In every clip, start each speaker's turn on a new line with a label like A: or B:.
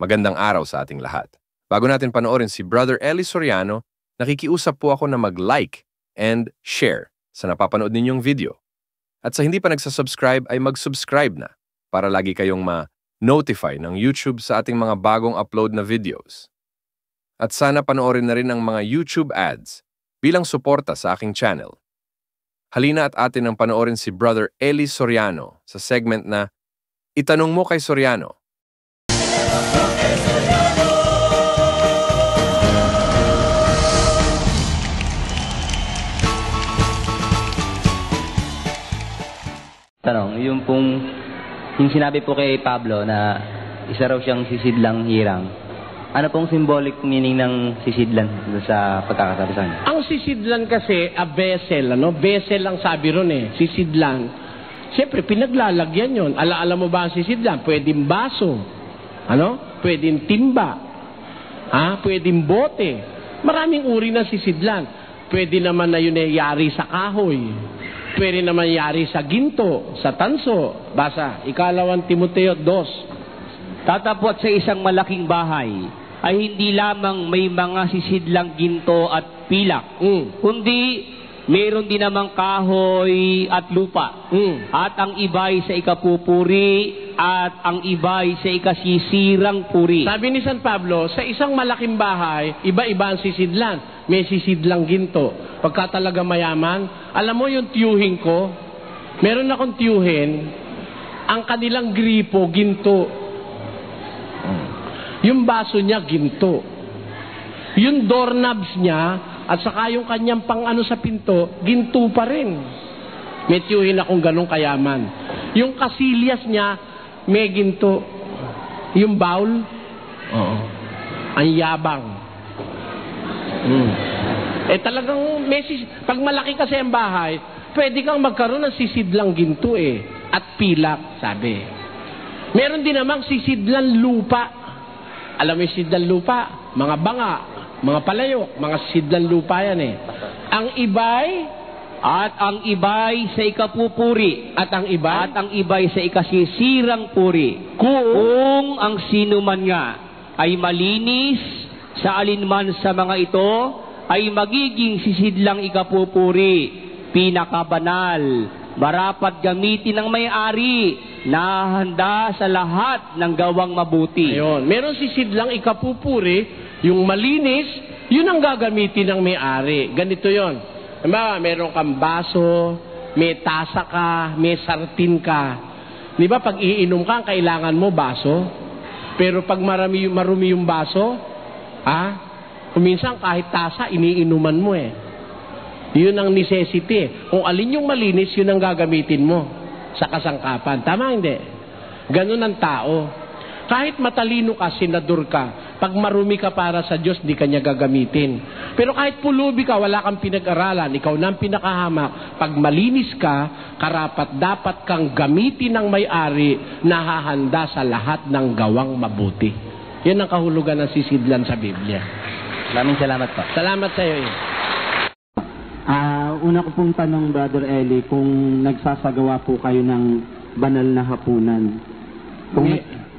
A: Magandang araw sa ating lahat. Bago natin panoorin si Brother Eli Soriano, nakikiusap po ako na mag-like and share sa napapanood ninyong video. At sa hindi pa nagsasubscribe ay mag-subscribe na para lagi kayong ma-notify ng YouTube sa ating mga bagong upload na videos. At sana panoorin na rin ang mga YouTube ads bilang suporta sa aking channel. Halina at atin ang panoorin si Brother Eli Soriano sa segment na Itanong Mo Kay Soriano.
B: Tanong, yung sinabi po kay Pablo na isa raw siyang sisidlang hirang. Ano pong symbolic meaning ng sisidlan sa pagkakasabi sa kanya?
C: Ang sisidlan kasi, a vessel, Vessel ang sabi ron sisidlan. Siyempre, pinaglalagyan yon. Alam mo ba ang sisidlan? Pwedeng baso, Pwedeng timba, Pwedeng bote. Maraming uri ng sisidlan. Pwede naman na yun yari sa kahoy. Pwede naman yari sa ginto, sa tanso. Basa, 2 Timoteo 2.
B: Tatapot sa isang malaking bahay ay hindi lamang may mga sisidlang ginto at pilak, kundi mayroon din namang kahoy at lupa. At ang iba'y sa ikapupuri at ang iba'y sa ikasisirang puri.
C: Sabi ni San Pablo, sa isang malaking bahay, iba-iba ang sisidlan. May sisidlang ginto. Pagka talaga mayaman, alam mo yung tiyuhin ko, meron akong tiyuhin, ang kanilang gripo, ginto. Yung baso niya, ginto. Yung doorknobs niya, at saka yung kanyang pang-ano sa pinto, ginto pa rin. May tiyuhin akong ganong kayaman. Yung kasilyas niya, may ginto. Yung bowl, ang yabang. Talagang pag malaki kasi ang bahay, pwede kang magkaroon ng sisidlang ginto at pilak, sabi. Meron din namang sisidlang lupa. Alam mo yung sisidlang lupa? Mga banga, mga palayok, mga sisidlang lupa yan Ang iba'y sa ikapupuri. At ang iba'y sa ikasisirang puri. Kung ang sino man nga ay malinis sa alinman sa mga ito, ay magiging sisidlang ikapupuri, pinakabanal, marapat gamitin ng may-ari, nahahanda sa lahat ng gawang mabuti. Ayun. Meron sisidlang ikapupuri, yung malinis, yun ang gagamitin ng may-ari. Ganito yon. Meron kang baso, may tasa ka, may sartin ka. Di ba pag iinom ka, kailangan mo baso? Pero pag marumi yung baso, kuminsan kahit tasa, iniinuman mo Yun ang necessity. Kung alin yung malinis, yun ang gagamitin mo sa kasangkapan. Tama hindi? Ganun ang tao. Kahit matalino ka, senador ka, pag marumi ka para sa Diyos, di kanya gagamitin. Pero kahit pulubi ka, wala kang pinag-aralan, ikaw na ang pinakahamak, pag malinis ka, karapat-dapat kang gamitin ng may-ari na hahanda sa lahat ng gawang mabuti. Yan ang kahulugan ng sisidlan sa Biblia.
B: Maraming salamat po.
C: Salamat sa iyo.
D: Una ko pong tanong, Brother Eli, kung nagsasagawa po kayo ng banal na hapunan.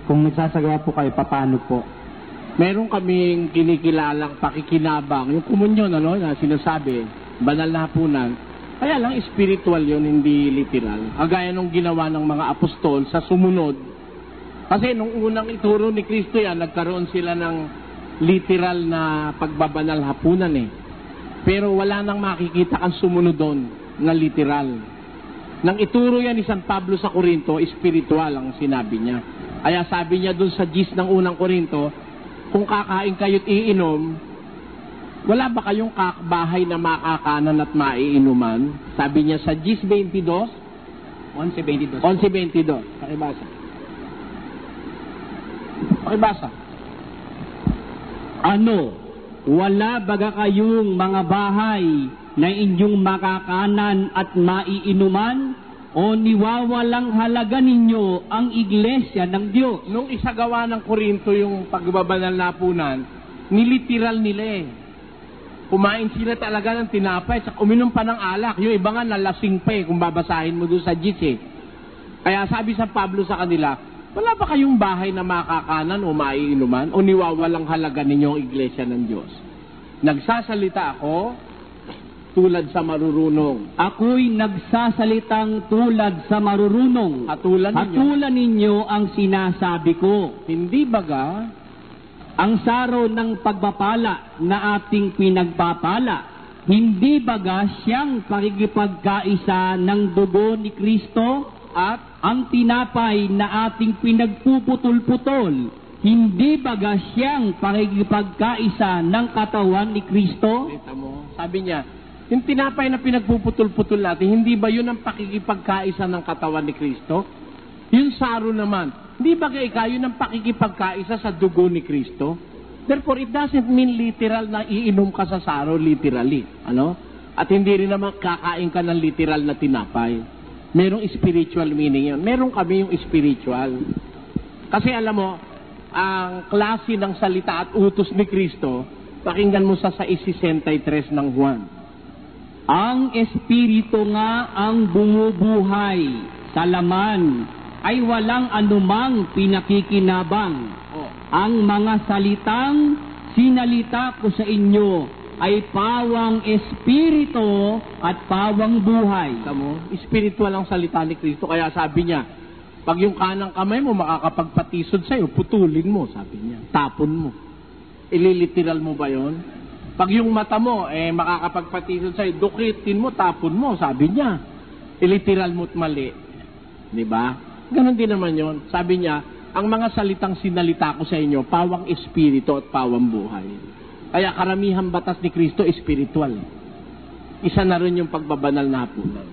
D: Kung nagsasagawa po kayo, paano po?
C: Meron kaming kinikilalang pakikinabang. Yung komunyon, na sinasabi, banal na hapunan. Kaya lang, spiritual yun, hindi literal. Agaya nung ginawa ng mga apostol sa sumunod. Kasi nung unang ituro ni Kristo yan, nagkaroon sila ng literal na pagbabanal hapunan Pero wala nang makikita kang sumunod doon na literal. Nang ituro yan ni San Pablo sa Corinto, spiritual ang sinabi niya. Kaya sabi niya doon sa gis ng unang Corinto, kung kakain kayo't iinom, wala ba kayong bahay na makakanan at maiinuman? Sabi niya sa gis 22, 11:22. Pakibasa.
D: Wala baga kayong mga bahay na inyong makakanan at maiinuman? O niwawalang halaga ninyo ang iglesia ng Diyos?
C: Nung isagawa ng Korinto yung pagbabanal na hapunan, niliteral nila Kumain sila talaga ng tinapay at uminom pa ng alak. Yung iba nga nalasing pa kung babasahin mo doon sa gis Kaya sabi sa Pablo sa kanila, Wala ba kayong bahay na makakanan o maiinuman o niwawalang halaga ninyo ang iglesia ng Diyos? Nagsasalita ako tulad sa marurunong.
D: Ako'y nagsasalitang tulad sa marurunong. Hatulan ninyo ang sinasabi ko.
C: Hindi baga
D: ang saro ng pagpapala na ating pinagpapala, hindi baga siyang pakikipagkaisa ng dugo ni Kristo? At ang tinapay na ating pinagpuputol-putol, hindi baga siyang pakikipagkaisa ng katawan ni Kristo?
C: Kita mo, sabi niya, yung tinapay na pinagpuputol-putol natin, hindi ba yun ang pakikipagkaisa ng katawan ni Kristo? Yung saro naman, hindi baga yun ang pakikipagkaisa sa dugo ni Kristo? Therefore, it doesn't mean literal na iinom ka sa saro literally. Ano? At hindi rin naman kakain ka ng literal na tinapay. Merong spiritual meaning yun. Meron kami yung spiritual. Kasi alam mo, ang klase ng salita at utos ni Kristo, pakinggan mo sa 6:63 ng Juan.
D: Ang Espiritu nga ang bumubuhay sa laman ay walang anumang pinakikinabang. Ang mga salitang sinalita ko sa inyo ay pawang espiritu at pawang buhay.
C: Tamo, spiritual ang salita ni Kristo. Kaya sabi niya, pag yung kanang kamay mo makakapagpatisod sa'yo, putulin mo, sabi niya. Tapon mo. Ililiteral mo ba yon? Pag yung mata mo, makakapagpatisod sa'yo, dukitin mo, tapon mo, sabi niya. Iliteral mo't mali. Diba? Ganon din naman yon. Sabi niya, ang mga salitang sinalita ko sa inyo, pawang espiritu at pawang buhay. Kaya karamihan batas ni Kristo espiritual. Isa na rin yung pagbabanal na hapunan.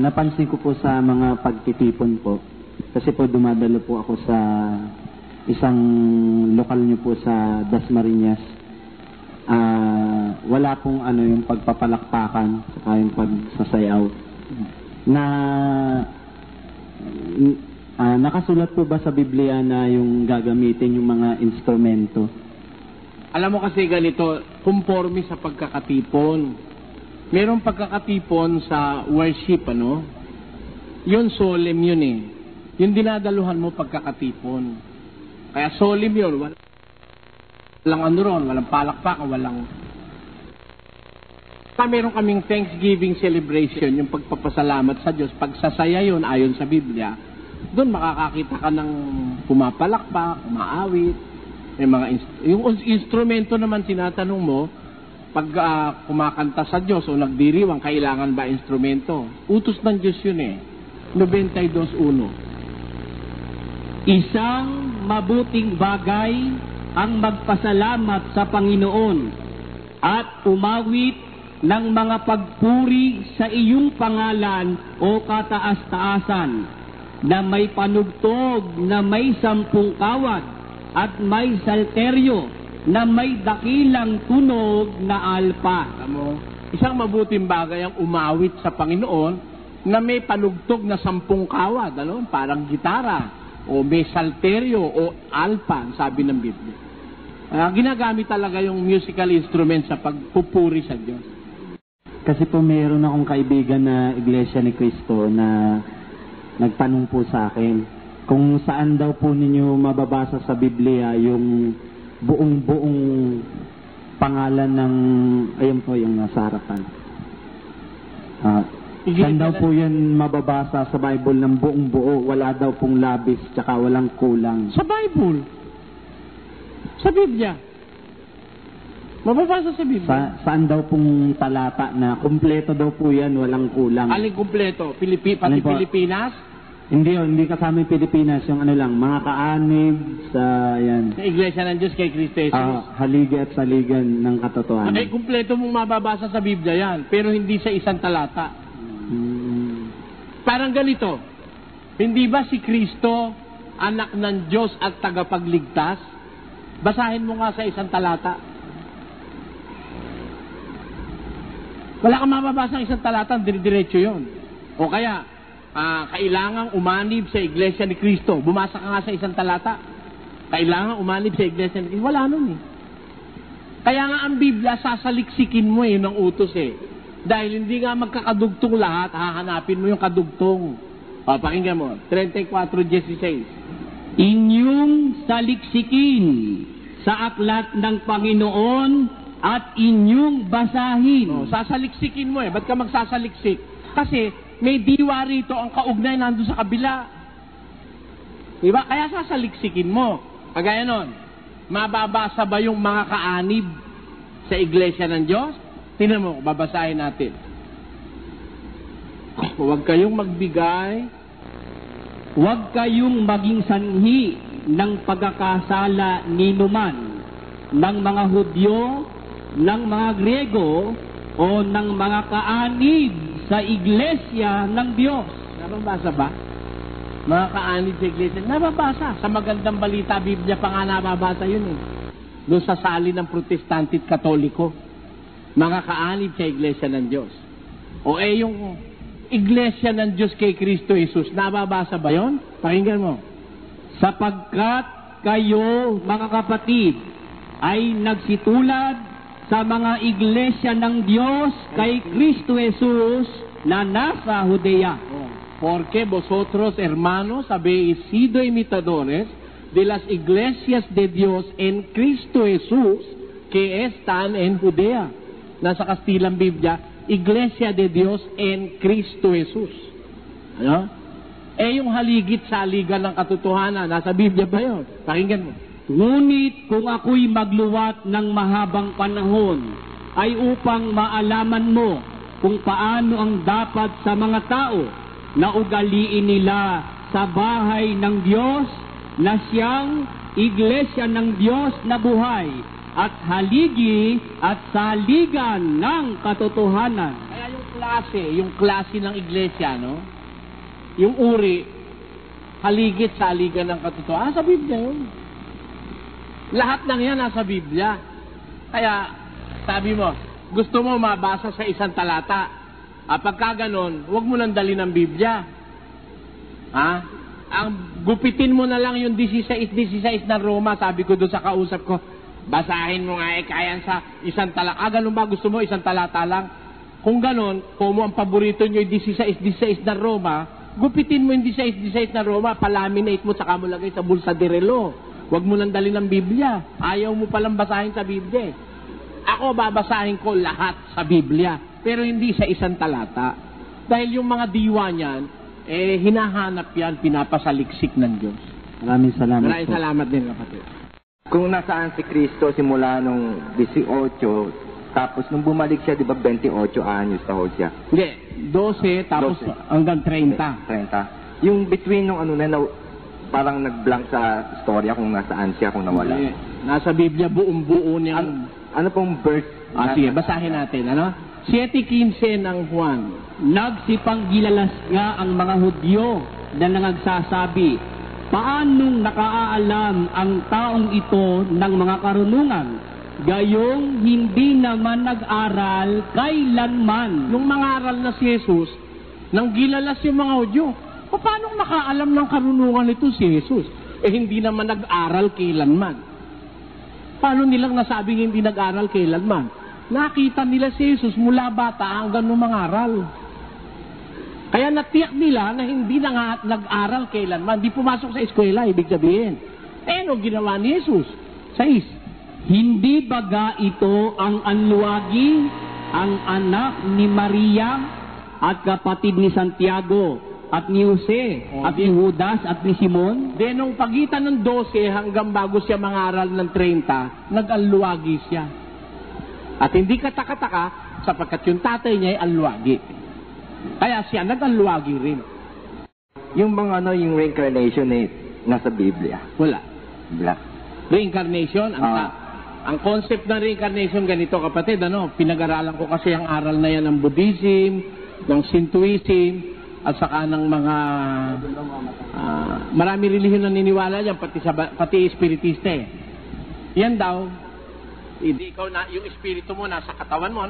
E: Napansin ko po sa mga pagtitipon po, kasi po dumadalo po ako sa isang lokal nyo po sa Dasmariñas. Wala pong yung pagpapalakpakan saka yung pagsasayaw. Nakasulat po ba sa Biblia na yung gagamitin yung mga instrumento?
C: Alam mo kasi ganito, conforme sa pagkakatipon. Merong pagkakatipon sa worship, ano? Yun solemn yun eh. Yung dinadaluhan mo pagkakatipon. Kaya solemn yun. Walang palakpakan, walang... Meron kaming Thanksgiving celebration, yung pagpapasalamat sa Diyos. Pagsasaya yun, ayon sa Biblia, doon makakakita ka ng pumapalakpak, umaawit. May mga yung instrumento naman tinatanong mo, pag kumakanta sa Diyos o nagdiriwang, kailangan ba instrumento? Utos ng Diyos yun eh. 92:1.
D: Isang mabuting bagay ang magpasalamat sa Panginoon at umawit ng mga pagpuri sa iyong pangalan o kataas-taasan na may panugtog na may 10 kawad at may salteryo na may dakilang tunog na alpa.
C: Isang mabuting bagay ang umawit sa Panginoon na may panugtog na 10 kawad, parang gitara, o may salteryo o alpa, sabi ng Biblia. Ginagamit talaga yung musical instrument sa pagpupuri sa Diyos.
E: Kasi po mayroon akong kaibigan na Iglesia ni Cristo na nagtanong po sa akin, kung saan daw po ninyo mababasa sa Biblia yung buong pangalan ng, ayun po yung nasa harapan. Saan daw po yun mababasa sa Bible ng buong buo, wala daw pong labis, tsaka walang kulang.
C: Sa Bible? Sa Biblia? Mababasa sa Biblia?
E: Saan daw pong talata na kumpleto daw po yan, walang kulang.
C: Alin kumpleto? Pilipinas?
E: Hindi kasama yung Pilipinas, yung mga kaanib sa, yan.
C: Sa Iglesia ng Diyos kay Kristo Jesus.
E: Haligi at saligan ng katotohanan.
C: Okay, kumpleto mong mababasa sa Biblia yan, pero hindi sa isang talata. Parang ganito, hindi ba si Kristo, anak ng Diyos at tagapagligtas? Basahin mo nga sa isang talata. Wala kang mababasa ng isang talata, dire-diretso yun. O kaya, kailangang umanib sa Iglesia ni Kristo. Bumasa ka nga sa isang talata. Kailangang umanib sa Iglesia ni Kristo. Wala nun eh. Kaya nga ang Biblia, sasaliksikin mo ng utos eh. Dahil hindi nga magkakadugtong lahat, hahanapin mo yung kadugtong. O, pakinggan mo. 34:16.
D: Inyong saliksikin sa aklat ng Panginoon at inyong basahin.
C: O, sasaliksikin mo eh. Ba't ka magsasaliksik? Kasi may diwa rito ang kaugnay nandun sa kabila. Diba? Kaya sasaliksikin mo. Kagaya nun, mababasa ba yung mga kaanib sa iglesia ng Diyos? Tingnan mo, babasahin natin. Huwag kayong magbigay.
D: Huwag kayong maging sanhi ng pagkakasala ni numan ng mga Hudyo, ng mga Grego, o ng mga kaanib sa iglesia ng Diyos.
C: Nababasa ba? Mga kaanib sa iglesia. Nababasa. Sa magandang balita, Biblia pa nga nababasa yun eh. Doon sa sali ng Protestante at Katoliko. Mga kaanib sa iglesia ng Diyos. O yung iglesia ng Diyos kay Kristo Jesus, nababasa ba yun? Pakinggan mo.
D: Sapagkat kayo, mga kapatid, ay nagsitulad sa mga iglesia ng Diyos kay Kristo Jesus na nasa Judea.
C: Porque vosotros, hermanos, habéis sido imitadores de las iglesias de Dios en Cristo Jesús que están en Judea. Nasa Kastilang Biblia, Iglesia de Dios en Cristo Jesús. Ano? Yung haligit sa ligan ng katotohanan, nasa Biblia ba yun? Pakinggan mo.
D: Ngunit kung ako'y magluwat ng mahabang panahon, ay upang maalaman mo kung paano ang dapat sa mga tao na ugaliin nila sa bahay ng Diyos na siyang iglesia ng Diyos na buhay at haligi at saligan ng katotohanan.
C: Kaya yung klase ng iglesia, no? Yung uri, haligit saligan ng katotohanan. Sa Biblia yun. Lahat ng yan nasa Biblia. Kaya, sabi mo, gusto mo mabasa sa isang talata. Pagka ganon, huwag mo nang dali ng Biblia. Ang gupitin mo na lang yung 16 ng Roma, sabi ko doon sa kausap ko, basahin mo nga kaya sa isang talata. Ganun ba? Gusto mo isang talata lang? Kung ganon, kung mo ang paborito nyo yung 16 ng Roma, gupitin mo yung 16 ng Roma, palaminate mo, saka mo lagay sa bulsa de relo. Huwag mo nang dali ng Biblia. Ayaw mo palang basahin sa Biblia. Ako babasahin ko lahat sa Biblia, pero hindi sa isang talata. Dahil yung mga diwa niyan, hinahanap yan, pinapasaliksik ng Diyos.
E: Maraming salamat.
C: Maraming salamat din, kapatid.
F: Kung nasaan si Kristo simula nung 18, tapos nung bumalik siya, di ba 28 anyos na ho siya?
C: Hindi, 12 tapos
F: 12.
C: hanggang 30.
F: 30. Yung between nung ano na, parang nag-blank sa storya kung nasaan siya, kung nawala.
C: Nasa Biblia, buong-buo niya.
F: Ano pong birth?
C: Sige, basahin natin, ano? 7:15 ng Juan.
D: Nagsipanggilalas nga ang mga Hudyo na nangagsasabi, paanong nakaalam ang taong ito ng mga karunungan? Gayong hindi naman nag-aral kailanman.
C: Nung mangaral na si Jesus, nang gilalas yung mga Hudyo, paano nakaalam ng karunungan nito si Jesus? Hindi naman nag-aral kailanman. Paano nilang nasabing hindi nag-aral kailanman? Nakita nila si Jesus mula bata hanggang nung mangaral. Kaya natiyak nila na hindi na nag-aral kailanman. Di pumasok sa eskwela, ibig sabihin. Ano ginawa ni Jesus? 6.
D: Hindi baga ito ang anluwagi, ang anak ni Maria at kapatid ni Santiago at ni Jose at ni Judas at ni Simon?
C: Nung pagitan ng 12 hanggang bago siya mangaral ng 30, nag-alluwagi siya. At hindi kataka-taka sapagkat yung tatay niya ay alluwagi. Kaya siya nag-alluwagi rin.
F: Yung mga yung reincarnation nasa Biblia.
C: Wala.
F: Black.
C: Reincarnation, ang concept ng reincarnation ganito, kapatid, pinag-aralan ko kasi ang aral na yan ng Buddhism, ng Shintoism, at saka ng mga marami relihiyon na niniwala yan, pati espiritista Yan daw, hindi ikaw na, yung espiritu mo nasa katawan mo,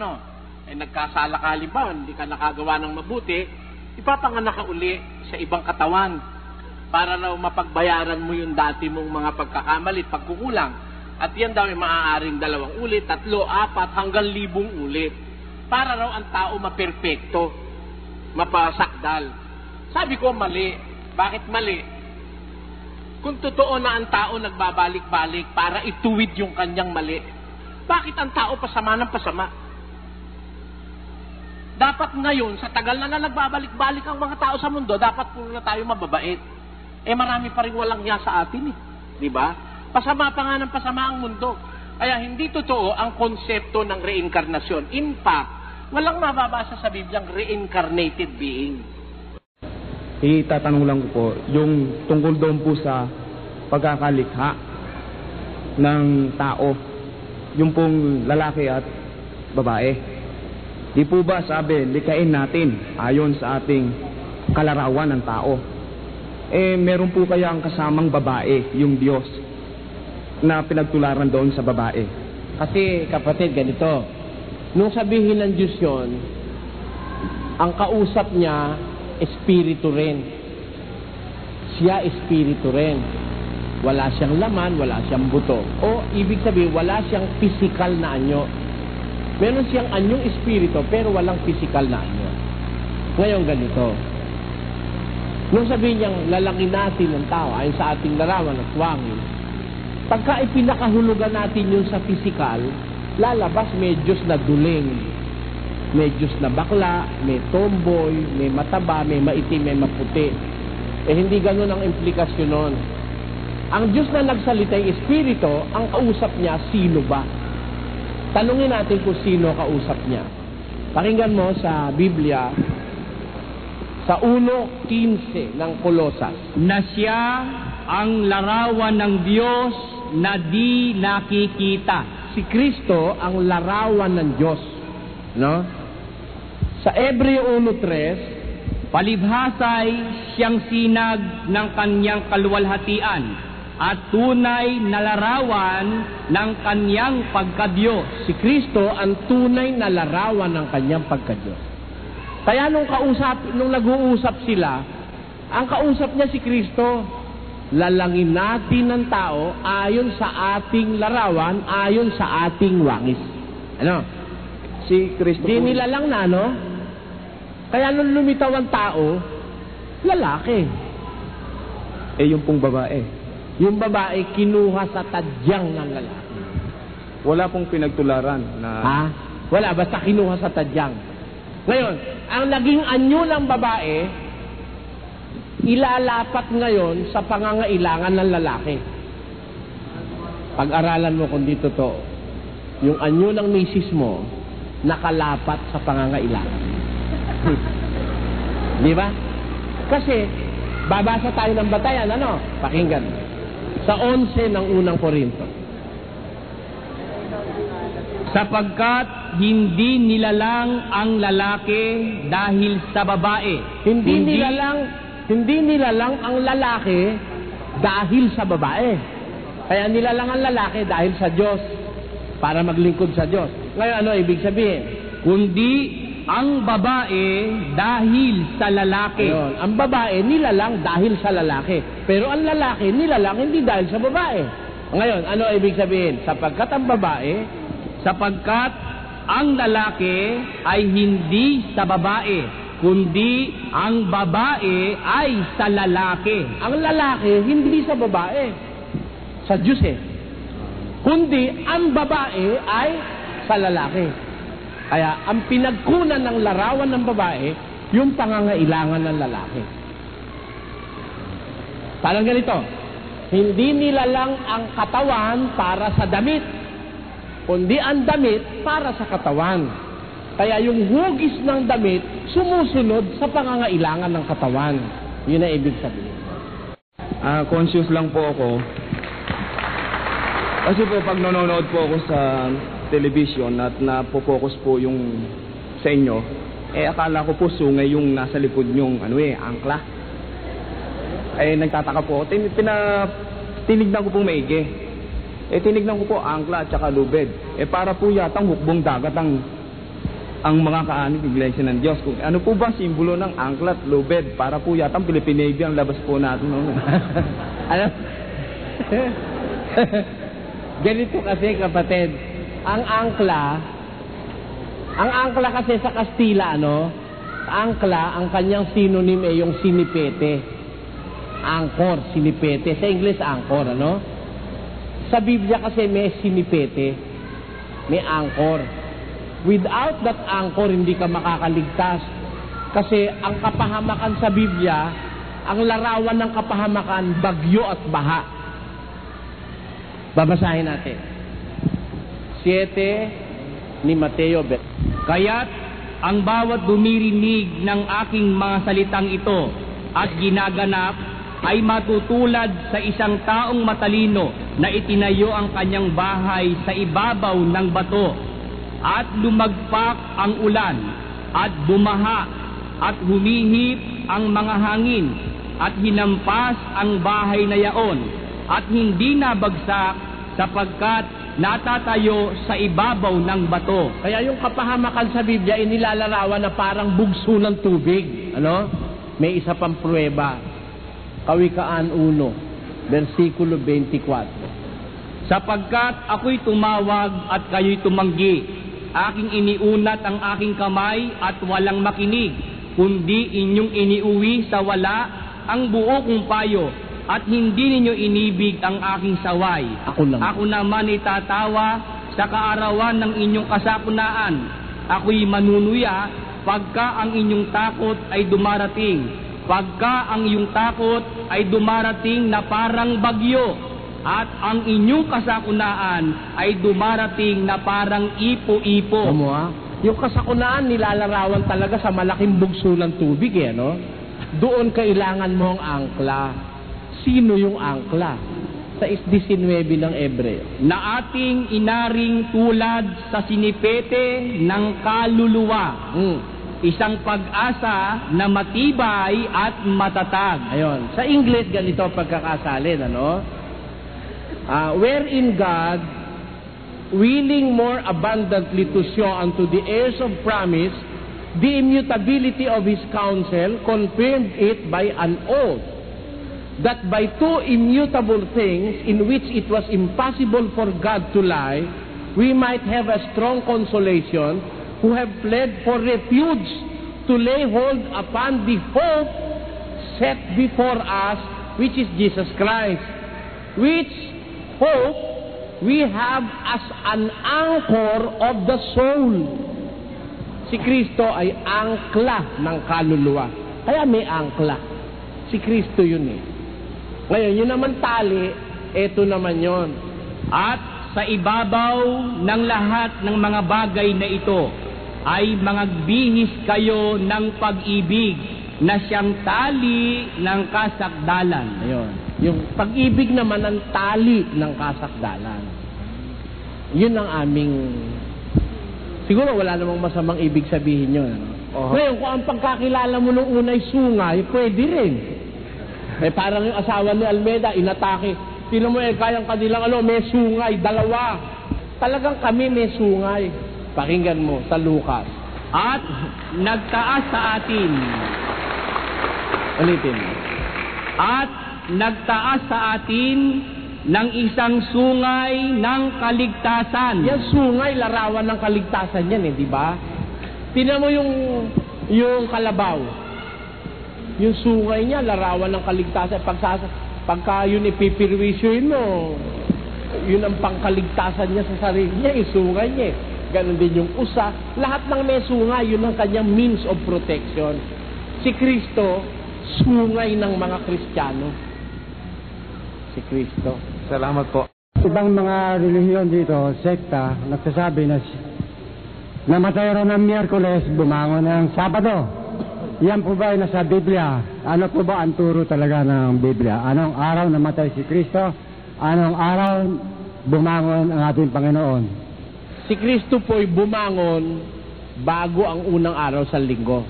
C: nagkasala ka halimbawa, hindi ka nakagawa ng mabuti, ipapanganak ka uli sa ibang katawan para raw mapagbayaran mo yung dati mong mga pagkakamali, pagkukulang. At yan daw ay maaaring 2 ulit, 3, 4, hanggang 1,000 ulit. Para raw ang tao maperpekto, mapasakdal.
G: Sabi ko, mali. Bakit mali? Kung totoo na ang tao nagbabalik-balik para ituwid yung kanyang mali, bakit ang tao pasama ng pasama? Dapat ngayon, sa tagal na nagbabalik-balik ang mga tao sa mundo, dapat puro na tayo mababait. Marami pa rin walang niya sa atin Di ba? Pasama pa nga ng pasama ang mundo. Kaya hindi totoo ang konsepto ng reinkarnasyon. In fact, walang mababasa sa Bibliang reincarnated being.
H: Itatanong lang ko po, yung tungkol doon po sa pagkakalikha ng tao, yung pong lalaki at babae. Di po ba sabi, likain natin ayon sa ating kalarawan ng tao? Meron po kaya ang kasamang babae, yung Diyos, na pinagtularan doon sa babae?
C: Kasi kapatid, ganito, nung sabihin ng Diyos yun, ang kausap niya, espiritu rin. Siya espiritu rin. Wala siyang laman, wala siyang buto. O ibig sabihin, wala siyang physical na anyo. Meron siyang anyong espiritu, pero walang physical na anyo. Ngayon ganito, nung sabihin niyang lalangin natin ng tao ayon sa ating larawan at wangin, pagka ipinakahulugan natin yun sa physical, lalabas may Diyos na duling, may Diyos na bakla, may tomboy, may mataba, may maitim, may maputi. Hindi ganun ang implikasyon nun. Ang Diyos na nagsalita yung espiritu, ang kausap niya, sino ba? Tanungin natin kung sino kausap niya. Pakinggan mo sa Biblia, sa 1:15 ng Kolosas.
D: Na siya ang larawan ng Diyos na di nakikita.
C: Si Kristo ang larawan ng Diyos. No? Sa Hebreo 1:3,
D: Palibhasa'y siyang sinag ng kanyang kaluwalhatian at tunay na larawan ng kanyang pagkadiyos.
C: si Kristo ang tunay na larawan ng kanyang pagkadiyos. Kaya nung nag-uusap sila, ang kausap niya si Kristo, lalangin natin ng tao ayon sa ating larawan, ayon sa ating wangis. Ano?
H: Si Kristo
C: Di nila lang na, no? Kaya nung lumitaw ang tao, lalaki.
H: yung pong babae.
C: Yung babae kinuha sa tadyang ng lalaki.
H: Wala pong pinagtularan na...
C: Wala, basta kinuha sa tadyang. Ngayon, ang naging anyo ng babae, ilalapat ngayon sa pangangailangan ng lalaki. Pag-aralan mo kung di totoo. Yung anyo ng misis mo, nakalapat sa pangangailangan. Di ba? Kasi, babasa tayo ng batayan, ano? Pakinggan. Sa 11 ng unang Korinto.
D: Sapagkat hindi nilalang ang lalaki dahil sa babae.
C: Hindi nilalang ang lalaki dahil sa babae. Kaya nilalang ang lalaki dahil sa Diyos, para maglingkod sa Diyos. Ngayon, ano ibig sabihin?
D: Kundi ang babae dahil sa lalaki.
C: Ayun, ang babae nilalang dahil sa lalaki. Pero ang lalaki nilalang hindi dahil sa babae. Ngayon, ano ibig sabihin? Sapagkat ang lalaki
D: ay hindi sa babae, kundi ang babae ay sa lalaki.
C: Ang lalaki hindi sa babae. Sa Diyos kundi ang babae ay sa lalaki. Kaya ang pinagkunan ng larawan ng babae, yung pangangailangan ng lalaki. Parang ganito, hindi nilalang ang katawan para sa damit, kundi ang damit para sa katawan. Kaya yung hugis ng damit, sumusunod sa pangangailangan ng katawan. Yun ang ibig sabihin.
H: Conscious lang po ako. Kasi po pag nanonood po ako sa television at napopokus po yung sa inyo, akala ko po sungay yung nasa likod nyong angkla. Nagtataka po ako. Tinignan ko po maigi. Tinignan ko po angkla at saka lubed. Para po yatang hukbong dagat ang mga kaanib iglesia ng Diyos. Kung ano po ba simbolo ng angkla at lubed? Para po yatang Philippine Navy ang labas po natin.
C: Ano? Ganito kasi kapatid, ang angkla kasi sa Kastila, Angkla, ang kanyang synonym ay yung sinipete. Angkor, sinipete. Sa English, angkor, ano? Sa Biblia kasi may sinipete. May angkor. Without that angkor, hindi ka makakaligtas. Kasi ang kapahamakan sa Biblia, ang larawan ng kapahamakan, bagyo at baha. Babasahin natin. 7 ni Mateo.
B: Kaya't ang bawat dumirinig ng aking mga salitang ito at ginaganap ay matutulad sa isang taong matalino na itinayo ang kanyang bahay sa ibabaw ng bato at lumagpak ang ulan at bumaha at humihip ang mga hangin at hinampas ang bahay na yaon at hindi nabagsak sapagkat natatayo sa ibabaw ng bato.
C: Kaya yung kapahamakan sa Biblia ay nilalarawan na parang bugso ng tubig. Ano? May isa pang pruweba. Kawikaan 1, versikulo 24.
B: Sapagkat ako'y tumawag at kayo'y tumanggi. Aking iniunat ang aking kamay at walang makinig, kundi inyong iniuwi sa wala ang buo kong payo at hindi ninyo inibig ang aking saway. Ako naman itatawa sa kaarawan ng inyong kasakunaan. Ako'y manunuya pagka ang inyong takot ay dumarating. Pagka ang iyong takot ay dumarating na parang bagyo at ang inyong kasakunaan ay dumarating na parang ipo-ipo.
C: Yung kasakunaan nilalarawan talaga sa malaking bugso ng tubig, no? Doon kailangan mo ang angkla. Sino yung angkla? Sa 19 ng Hebreo.
B: Na ating inaring tulad sa sinipete ng kaluluwa. Isang pag-asa na matibay at matatag.
C: Ayun. Sa English, ganito pagkakasalin, ano? Wherein God, willing more abundantly to show unto the heirs of promise the immutability of His counsel, confirmed it by an oath, that by two immutable things in which it was impossible for God to lie, we might have a strong consolation who have fled for refuge to lay hold upon the hope set before us, which is Jesus Christ. Which hope we have as an anchor of the soul. Si Kristo ay angkla ng kaluluwa. Kaya may angkla. Si Kristo yun eh. Ngayon, yun naman tali, eto naman yon.
B: At sa ibabaw ng lahat ng mga bagay na ito, ay magbihis kayo ng pag-ibig na siyang tali ng kasakdalan.
C: Ayun. Yung pag-ibig naman ang tali ng kasakdalan. Yun ang aming... Siguro wala namang masamang ibig sabihin yun. Ngayon, kung ang pagkakilala mo nung unay sungay, pwede rin. Parang yung asawa ni Almeida, inatake. Sino mo kayang kanilang may sungay, dalawa. Talagang kami may sungay. Pakinggan mo sa Lucas.
B: At nagtaas sa atin.
C: Ulitin.
B: At nagtaas sa atin ng isang sungay ng kaligtasan.
C: Yan sungay, larawan ng kaligtasan yan di ba? Tingnan mo yung kalabaw. Yung sungay niya, larawan ng kaligtasan. Pagka yun ipipirwisyoin mo, yun ang pangkaligtasan niya sa sarili niya, yung sungay niya. Ganon din yung usa. Lahat ng may sungay, yun ang kanyang means of protection. Si Kristo, sungay ng mga Kristiyano. Si Kristo.
I: Salamat po. Ibang mga relihiyon dito, sekta, nagsasabi na namatay raw ng Miyerkules, bumangon ng Sabado. Yan po ba ay nasa Biblia? Ano po ba ang turo talaga ng Biblia? Anong araw namatay si Kristo? Anong araw bumangon ang ating Panginoon?
C: Si Kristo po'y bumangon bago ang unang araw sa linggo.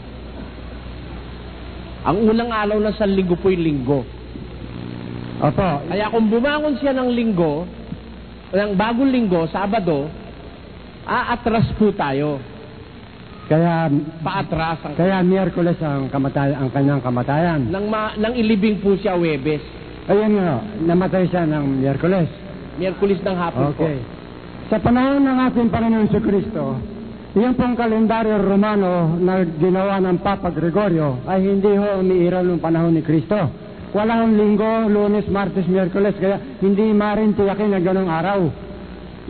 C: Ang unang araw na sa linggo po'y linggo.
I: Opo.
C: Kaya kung bumangon siya ng linggo, ng bagong linggo, Sabado, aatras po tayo.
I: Kaya
C: paatras ang
I: kaya Miyerkules ang kanyang kamatayan.
C: Nang ilibing po siya Huwebes.
I: Ayun nga, namatay siya ng Miyerkules.
C: Miyerkules ng hapon po.
I: Sa panahon ng ating Panginoon Jesucristo, Yung pong kalendaryo Romano na ginawa ng Papa Gregorio ay hindi ho umiiral ng panahon ni Kristo. Wala hong linggo, Lunes, Martes, Miyerkules, kaya hindi maaaring tiyakin na ganong araw.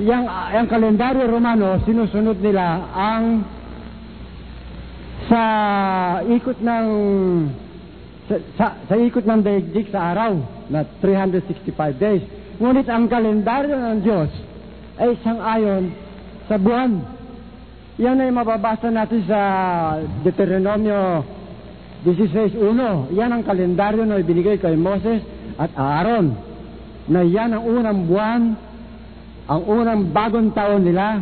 I: Yung kalendaryo Romano, sinusunod nila ang sa ikot ng daigdig sa araw na 365 days. Ngunit ang kalendaryo ng Diyos ay sang-ayon sa buwan. Yan ay mababasa natin sa Deuteronomio 16:1. Yan ang kalendaryo na ibinigay kay Moses at Aaron, na yan ang unang buwan, ang unang bagong taon nila.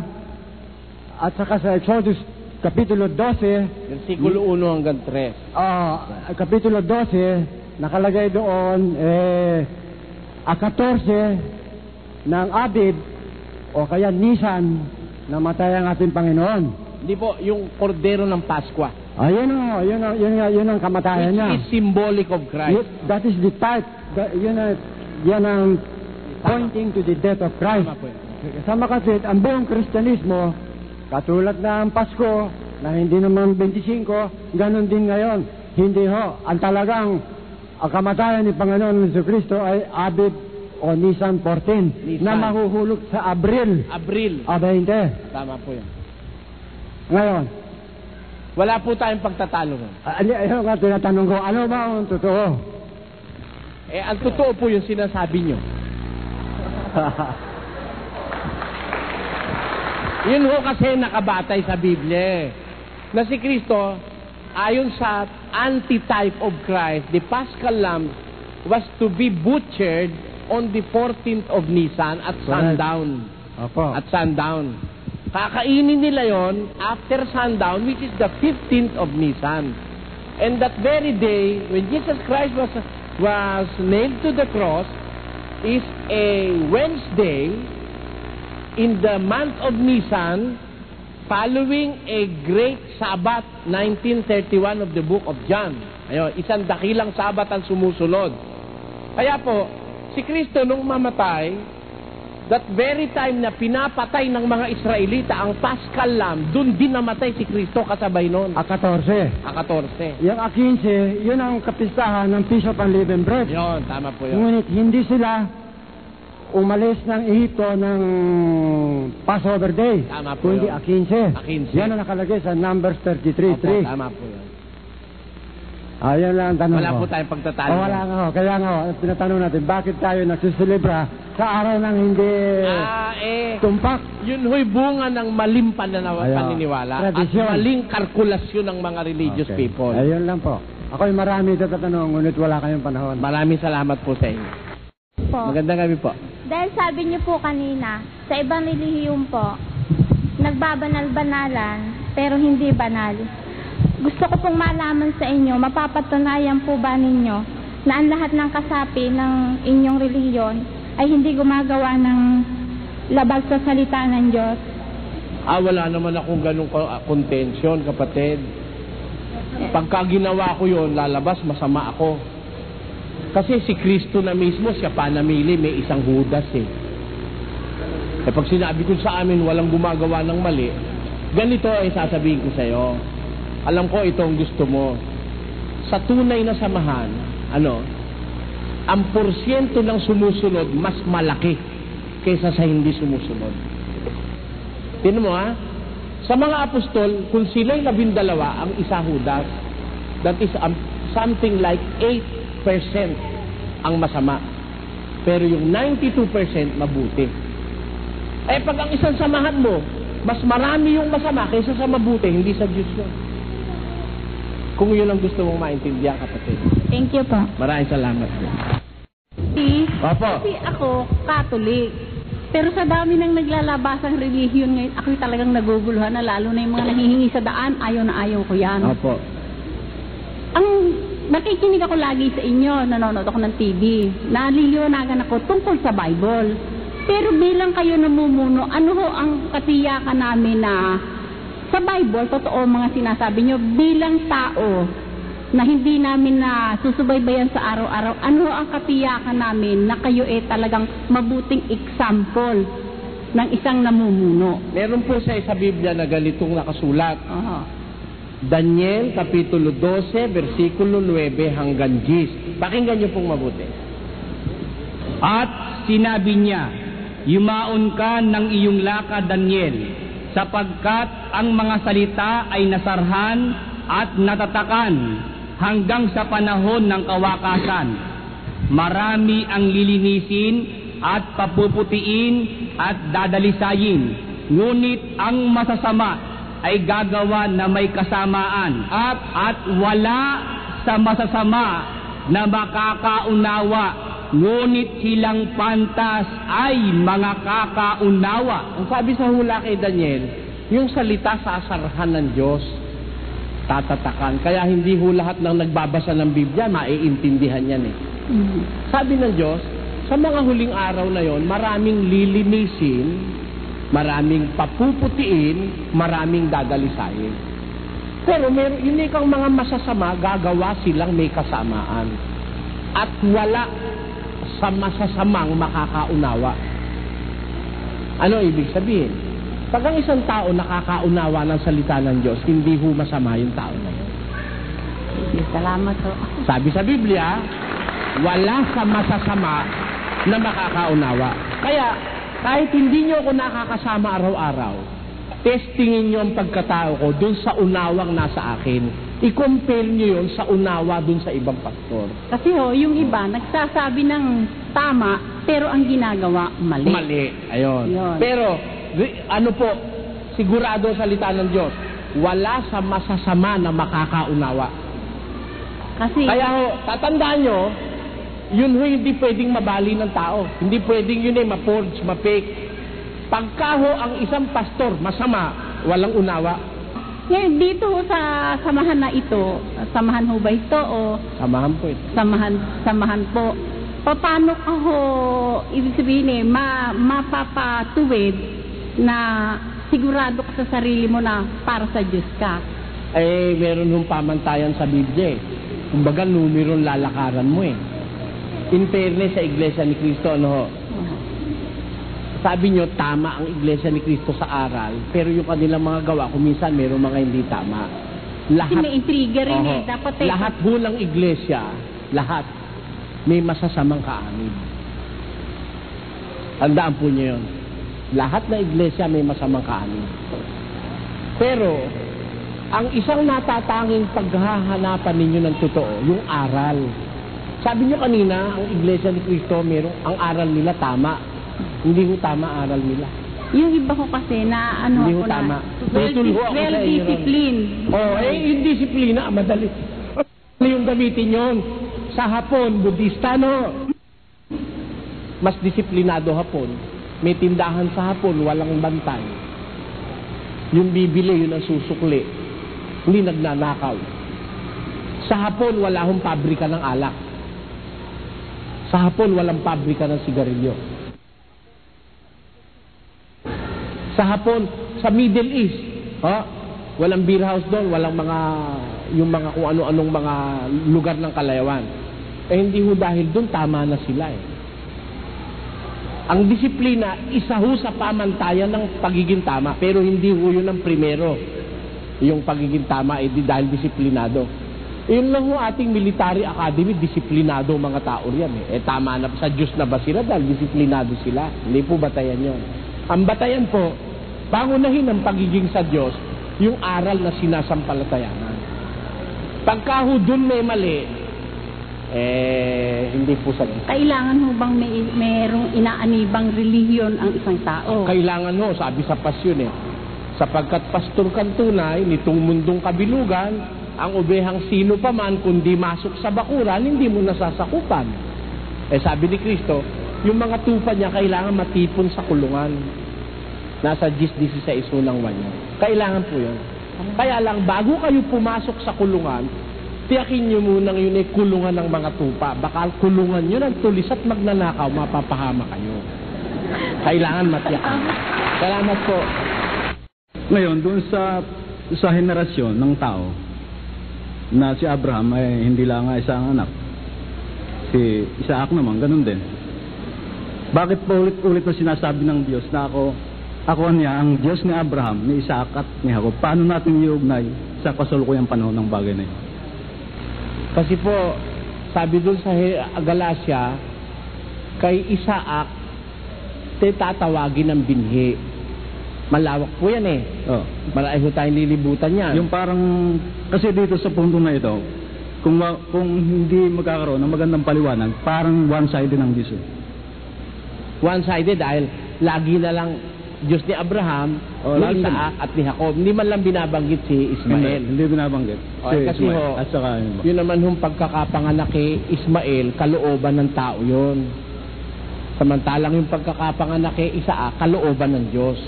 I: At saka sa Exodus Kapitulo 12,
C: versikulo 1 hanggang 3.
I: Kapitulo 12, nakalagay doon, 14 ng Abib, o kaya Nisan, namatay ang ating Panginoon.
C: Hindi po, yung kordero ng Paskwa.
I: Yun ang kamatayan niya.
C: Which is symbolic of Christ.
I: That is the type. Yan ang pointing to the death of Christ. Kasama kasi, ang buong Kristyanismo, katulad na ang Pasko, na hindi naman 25, ganun din ngayon. Hindi ho. Ang talagang ang kamatayan ni Panginoon Jesucristo ay Abib o Nisan 14, na mahuhulog sa Abril 20.
C: Tama po yun.
I: Ngayon,
C: wala po tayong pagtatalo nun.
I: Ayun nga, tinatanong ko, ano ba ang totoo?
C: Ang totoo po yung sinasabi nyo. Yun ho kasi nakabatay sa Biblia, na si Kristo, ayon sa antitype of Christ, the Paschal Lamb was to be butchered on the 14th of Nisan at sundown.
I: Opo.
C: At sundown. Kakainin nila yon after sundown, which is the 15th of Nisan. And that very day, when Jesus Christ was nailed to the cross, is a Wednesday in the month of Nisan, following a great Sabbath, 1931 of the book of John. Ayun, isang dakilang Sabbath ang sumusunod. Kaya po, si Kristo nung mamatay, that very time na pinapatay ng mga Israelita ang Paschal Lamb, dun din namatay si Kristo kasabay nun.
I: 14. Yung 15, yun ang kapistahan ng Feast of Unleavened Bread.
C: Yun, tama po yun.
I: Ngunit hindi sila umalis ng Ehipto ng Passover Day.
C: Tama po
I: kundi
C: yun.
I: 15. Yan ang nakalagay sa Numbers 33:3.
C: Tama po yun.
I: Yan lang ang tanong
C: Wala
I: ko.
C: po tayong pagtatalo.
I: Wala nga ho. Kaya nga ho, tinatanong natin, bakit tayo nagsisilibra sa araw ng hindi tumpak?
C: Yun ho'y bunga ng maling paniniwala
I: tradisyon.
C: at maling kalkulasyon ng mga religious people.
I: Ayun lang po. Ako'y marami tatanong, ngunit wala kayong panahon.
C: Maraming salamat po sa inyo. Magandang gabi po.
J: Dahil sabi niyo po kanina, sa ibang relihiyum po, nagbabanal-banalan, pero hindi banal. Gusto ko pong malaman sa inyo, mapapatunayan po ba ninyo na ang lahat ng kasapi ng inyong relihiyon ay hindi gumagawa ng labag sa salita ng Diyos?
C: Wala naman akong ganung contention, kapatid. Pagka ginawa ko yun, lalabas, masama ako. Kasi si Kristo na mismo, siya pa namili, may isang Judas pag sinabi ko sa amin, walang gumagawa ng mali, ganito ay sasabihin ko sa iyo. Alam ko itong gusto mo. Sa tunay na samahan, ang porsyento ng sumusunod mas malaki kaysa sa hindi sumusunod. Tingnan mo sa mga apostol, kung sila'y 12, ang isa Judas, that is something like 8% ang masama. Pero yung 92% mabuti. Pag ang isang samahan mo, mas marami yung masama kaysa sa mabuti, hindi sa Diyos yun. Kung yun ang gusto mong maintindihan, kapatid.
J: Thank you po.
C: Maraming salamat po.
K: Kasi ako, Catholic. Pero sa dami ng naglalabasang relihiyon ngayon, ako'y talagang naguguluhan na, lalo na yung mga nahihingi sa daan, ayaw na ayaw ko yan.
C: Opo.
K: Nakikinig ako lagi sa inyo, nanonood ako ng TV. Naliliwanagan ako tungkol sa Bible. Pero bilang kayo namumuno, ano ho ang katiyakan namin na sa Bible, totoo mga sinasabi nyo, bilang tao na hindi namin na susubaybayan sa araw-araw, ano ang katiyakan namin na kayo talagang mabuting example ng isang namumuno.
C: Meron po sa Biblia na ganitong nakasulat.
K: Oho.
C: Daniel, Kapitulo 12, versikulo 9 hanggang 10. Pakinggan niyo pong mabuti.
D: At sinabi niya, yumaon ka ng iyong lakad, Daniel, sapagkat ang mga salita ay nasarhan at natatakan hanggang sa panahon ng kawakasan. Marami ang lilinisin at papuputiin at dadalisayin, ngunit ang masasama ay gagawa na may kasamaan at wala sa masasama na makakaunawa, ngunit silang pantas ay mga kakaunawa.
C: Ang sabi sa hula kay Daniel, yung salita sa asarhan ng Diyos, tatatakan. Kaya hindi ho lahat ng nagbabasa ng Biblia maiintindihan yan eh. Sabi ng Diyos, sa mga huling araw na yon, maraming lilinisin, maraming papuputiin, maraming dadalisayin. Pero yun kang mga masasama, gagawa silang may kasamaan. At wala sa masasamang makakaunawa. Ano ibig sabihin? Pag ang isang tao nakakaunawa ng salita ng Diyos, hindi ho masama yung tao na yun.
K: Salamat po.
C: Sabi sa Biblia, wala sa masasama na makakaunawa. Kaya, kahit hindi nyo ako nakakasama araw-araw, testingin nyo ang pagkatao ko dun sa unawang nasa akin. I-compare nyo yun sa unawa dun sa ibang pastor.
K: Kasi yung iba, nagsasabi ng tama, pero ang ginagawa, mali.
C: Mali, ayun.
K: Yun.
C: Pero, ano po, sigurado ang salita ng Diyos, wala sa masasama na makakaunawa.
K: Kasi,
C: kaya tatandaan nyo, yun hindi pwedeng mabali ng tao. Hindi pwedeng yun ma-forge, ma-fake. Pagka ang isang pastor masama, walang unawa.
K: Ngayon, dito sa samahan na ito, samahan ho ba ito o?
C: Samahan po ito.
K: Samahan po. Paano ka ibig sabihin mapapatuwid na sigurado ka sa sarili mo na para sa Diyos ka?
C: Meron hong pamantayan sa Biblia. Kumbaga, numerong lalakaran mo In fairness sa Iglesia ni Cristo, sabi nyo, tama ang Iglesia ni Cristo sa aral, pero yung kanilang mga gawa, kuminsan meron mga hindi tama. Lahat,
K: may intriga rin dapat
C: lahat ho ng Iglesia, lahat, may masasamang kaanib. Tandaan po nyo yun. Lahat ng Iglesia may masamang kaanib. Pero, ang isang natatanging paghahanapan ninyo ng totoo, yung aral. Sabi nyo kanina, ang Iglesia ni Cristo, ang aral nila tama. Hindi ko tama aral nila.
K: Yung iba ko kasi na
C: hindi ko tama.
K: Well-disciplined.
C: Yung disiplina, madali. Yung gamitin yun. Sa Hapon, Budista, mas disiplinado Hapon. May tindahan sa Hapon, walang bantay. Yung bibili, yun ang susukli. Hindi nagnanakaw. Sa Hapon, wala hong pabrika ng alak. Sa Hapon, walang pabrika ng sigarilyo. Sa Hapon, sa Middle East, walang beer house doon, walang yung mga kung ano-anong mga lugar ng kalayawan. Hindi ho dahil doon, tama na sila Ang disiplina, isa ho sa pamantayan ng pagiging tama, pero hindi ho yun ang primero. Yung pagiging tama, dahil disiplinado. Yun lang ho ating military academy, disiplinado mga tao riyan tama na, sa Diyos na ba sila dahil disiplinado sila? Hindi po batayan yun. Ang batayan po, pangunahin ng pagiging sa Diyos, yung aral na sinasampalatayanan. Pagka ho dun may mali, hindi po sa Diyos.
K: Kailangan ho bang mayroong inaanibang relihiyon ang isang tao?
C: Kailangan ho, sabi sa pasyon sapagkat pastor kang tunay, nitong mundong kabilugan, ang obehang sino pa man, kundi masok sa bakuran, hindi mo nasasakupan. Sabi ni Kristo, yung mga tupa niya kailangan matipon sa kulungan. Nasa 10:16 unang wanya. Kailangan po yun. Kaya lang, bago kayo pumasok sa kulungan, tiyakin nyo munang yun kulungan ng mga tupa. Baka kulungan nyo ng tulis at magnanakaw, mapapahama kayo. Kailangan matiyakan. Salamat po.
L: Ngayon, doon sa henerasyon ng tao, na si Abraham ay hindi lang isang anak. Si Isaac naman, ganun din. Bakit pa ulit-ulit na sinasabi ng Diyos na ako niya, ang Diyos ni Abraham, ni Isaac at ni Jacob? Paano natin iugnay sa kasalukuyang panahon ng bagay na yun?
C: Kasi po, sabi dun sa Galacia, kay Isaac, tatawagin ng binhi. Malawak po yan eh.
L: Oh.
C: Marami po tayong lilibutan yan.
L: Yung parang, kasi dito sa punto na ito, kung hindi magkakaroon ng magandang paliwanag, parang one-sided ang Diyos.
C: One-sided dahil lagi na lang Diyos ni Abraham, ni Isaac at ni Jacob. Hindi man lang binabanggit si Ismael.
L: Hindi binabanggit.
C: Kasi
L: at saka,
C: yun naman yung pagkakapanganak kay Ismael, kalooban ng tao yun. Samantalang yung pagkakapanganak kay Isaac, kalooban ng Diyos.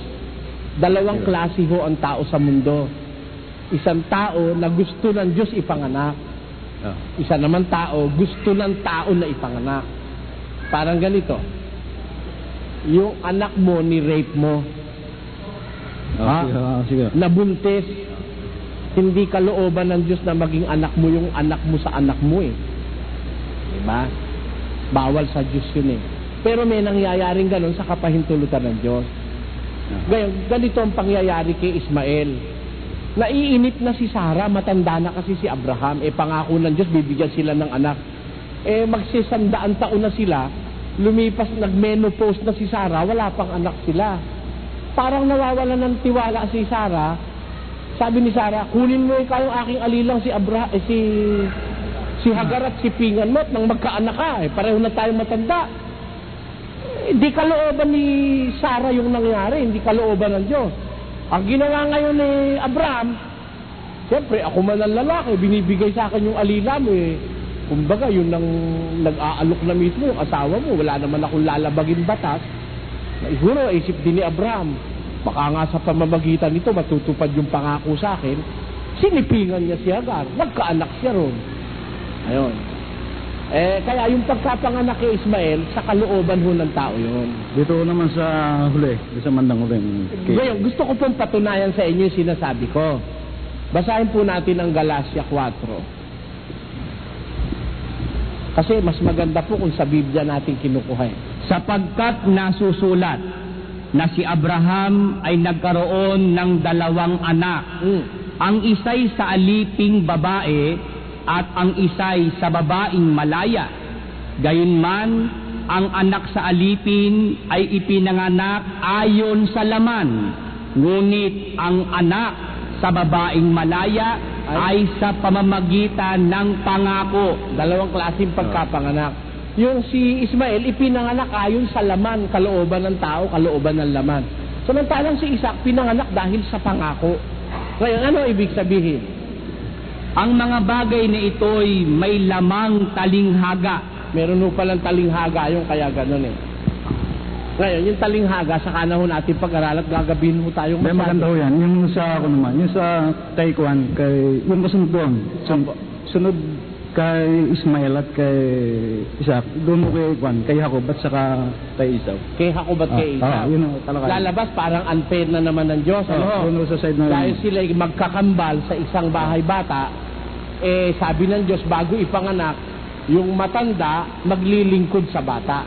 C: Dalawang klase ho ang tao sa mundo. Isang tao na gusto ng Diyos ipanganak. Isa naman tao, gusto ng tao na ipanganak. Parang ganito. Yung anak mo ni-rape mo.
L: Sige.
C: Nabuntis. Hindi kalooban ng Diyos na maging anak mo yung anak mo sa anak mo eh. Diba? Bawal sa Diyos yun eh. Pero may nangyayaring ganun sa kapahintulutan ng Diyos. Ngayon, ganito ang pangyayari kay Ismael. Naiinip na si Sarah, matanda na kasi si Abraham. Pangako ng Diyos, bibigyan sila ng anak. Magsisandaan taon na sila, lumipas, nag-menopause na si Sarah, wala pang anak sila. Parang nawawala ng tiwala si Sarah. Sabi ni Sarah, kunin mo ikaw yung aking alilang si Hagar at si Pingan mo nang magkaanak ka. Pareho na tayo matanda. Hindi kalooban ni Sarah yung nangyari, hindi kalooban ng Diyos. Ang ginawa ngayon ni Abraham, siyempre ako man ang lalaki, binibigay sa akin yung alilam kumbaga yun ang nag-aalok na mismo yung asawa mo, wala naman akong lalabagin batas. Siguro isip din ni Abraham, baka nga sa pamamagitan nito matutupad yung pangako sa akin. Sinipingan niya si Hagar, nagkaanak siya ron. Ayun. Kaya yung pagkapanganak kay Ismael, sa kalooban ho ng tao yun.
L: Dito naman sa huli, sa mandang huli.
C: Ngayon, gusto ko pong patunayan sa inyo yung sinasabi ko. Basahin po natin ang Galacia 4. Kasi mas maganda po kung sa Biblia natin kinukuha.
B: Sapagkat nasusulat na si Abraham ay nagkaroon ng 2 anak. Ang isa'y sa aliping babae at ang isa'y sa babaeng malaya. Gayunman, ang anak sa alipin ay ipinanganak ayon sa laman. Ngunit ang anak sa babaeng malaya ay sa pamamagitan ng pangako.
C: Dalawang klaseng pagkapanganak. Yung si Ismael, ipinanganak ayon sa laman, kalooban ng tao, kalooban ng laman. Samantalang si Isaac, pinanganak dahil sa pangako. Ngayon, ano ibig sabihin?
B: Ang mga bagay na ito'y may lamang talinghaga.
C: Meron ho palang talinghaga yung kaya ganun eh. Ngayon, yung talinghaga, saka na ho natin pag-aralat, gagabihin ho tayong
L: masyado. Maganda ho yan. Yung sa ako naman, yung sa kay Kwan, yung kasunod doon. Sunod kay Ismael at kay Isaac, doon mo kay Kwan, kay Jacob at saka kay Esau.
C: Kay Jacob at kay Esau.
L: Yun talaga.
C: Lalabas, parang unfair na naman ng Diyos.
L: Sa side na
C: dahil sila magkakambal sa isang bahay bata, sabi ng Diyos, bago ipanganak, yung matanda, maglilingkod sa bata.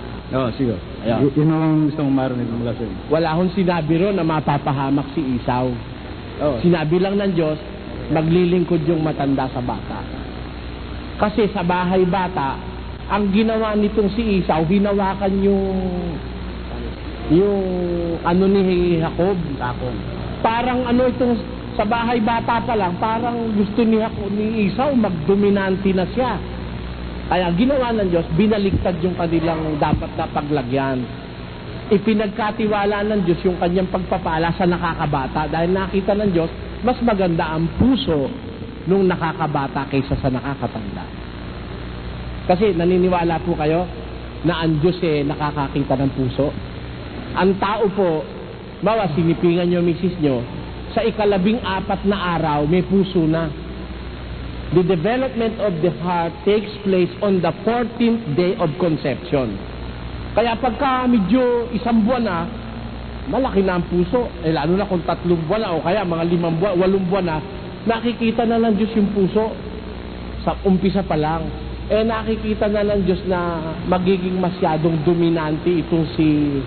L: Sige. Yun ang gusto mong marinig mula sa inyo.
C: Wala akong sinabi ron na mapapahamak si Esau. Sinabi lang ng Diyos, maglilingkod yung matanda sa bata. Kasi sa bahay bata, ang ginawa nitong si Esau, hinawakan yung ano ni Jacob. Parang ano itong sa bahay bata pa lang, parang gusto ni Esau magdominante na siya. Kaya ginawa ng Diyos, binaliktad yung kanilang dapat na paglagyan. Ipinagkatiwala ng Diyos yung kanyang pagpapala sa nakakabata dahil nakita ng Diyos, mas maganda ang puso nung nakakabata kaysa sa nakakatanda. Kasi naniniwala po kayo na ang Diyos nakakakita ng puso. Ang tao po, sinipingan nyo misis nyo, sa 14 na araw, may puso na. The development of the heart takes place on the 14th day of conception. Kaya pagka medyo 1 buwan na, malaki na ang puso. Lalo na kung 3 buwan na o kaya mga 5 buwan, 8 buwan na, nakikita na ng Diyos yung puso. Sa umpisa pa lang.
G: nakikita na ng Diyos na magiging masyadong dominante itong si...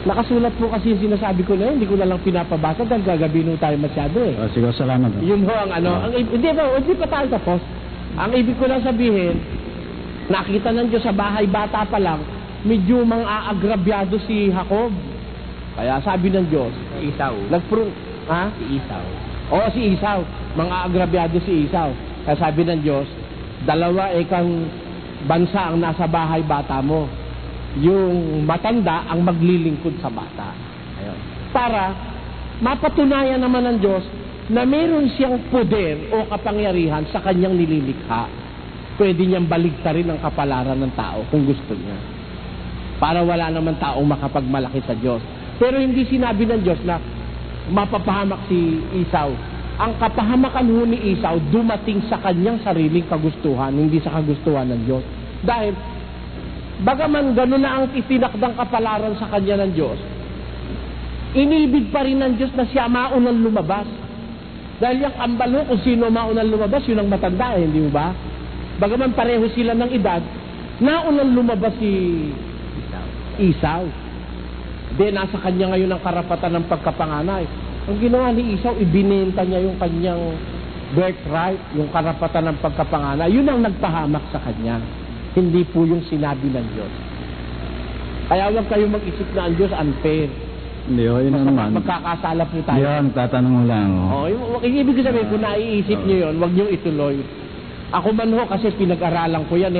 G: Nakasulat po kasi yung sinasabi ko na yun, hindi ko na lang pinapabasa dahil gagabihin tayo masyado eh.
L: Sige, salamat.
G: Yun ho ang ano. Hindi pa tayo tapos. Ang ibig ko lang sabihin, nakita ng Diyos sa bahay, bata pa lang, medyo mang-aagrabyado si Jacob. Kaya sabi ng Diyos,
B: Esau.
G: Ha?
B: Si Esau.
G: Oo, si Esau. Mang-aagrabyado si Esau. Kaya sabi ng Diyos, dalawa kang bansa ang nasa bahay, bata mo. Yung matanda ang maglilingkod sa bata. Ayun. Para mapatunayan naman ng Diyos na meron siyang poder o kapangyarihan sa kanyang nililikha. Pwede niyang baligtarin ang kapalaran ng tao kung gusto niya. Para wala naman taong makapagmalaki sa Diyos. Pero hindi sinabi ng Diyos na mapapahamak si Esau. Ang kapahamakan ho ni Esau dumating sa kanyang sariling kagustuhan, hindi sa kagustuhan ng Diyos. Dahil bagaman gano'n na ang itinakdang kapalaran sa kanya ng Diyos, inibig pa rin ng Diyos na siya maunang lumabas. Dahil yung kambal kung sino maunang lumabas, yun ang matanda eh, hindi ba? Bagaman pareho sila ng edad, naunang lumabas si Esau. Nasa kanya ngayon ang karapatan ng pagkapanganay. Ang ginawa ni Esau, ibinenta niya yung kanyang birthright, yung karapatan ng pagkapanganay. Yun ang nagpahamak sa kanya. Hindi po yung sinabi ng Diyos. Kaya huwag kayo mag-isip na ang Diyos unfair.
L: Hindi, yun naman.
G: Magkakasala po tayo.
L: Yan, tatanong lang.
G: Ibig sabihin, kung naiisip niyo yun, huwag niyo ituloy. Ako man ho, kasi pinag-aralan ko yan,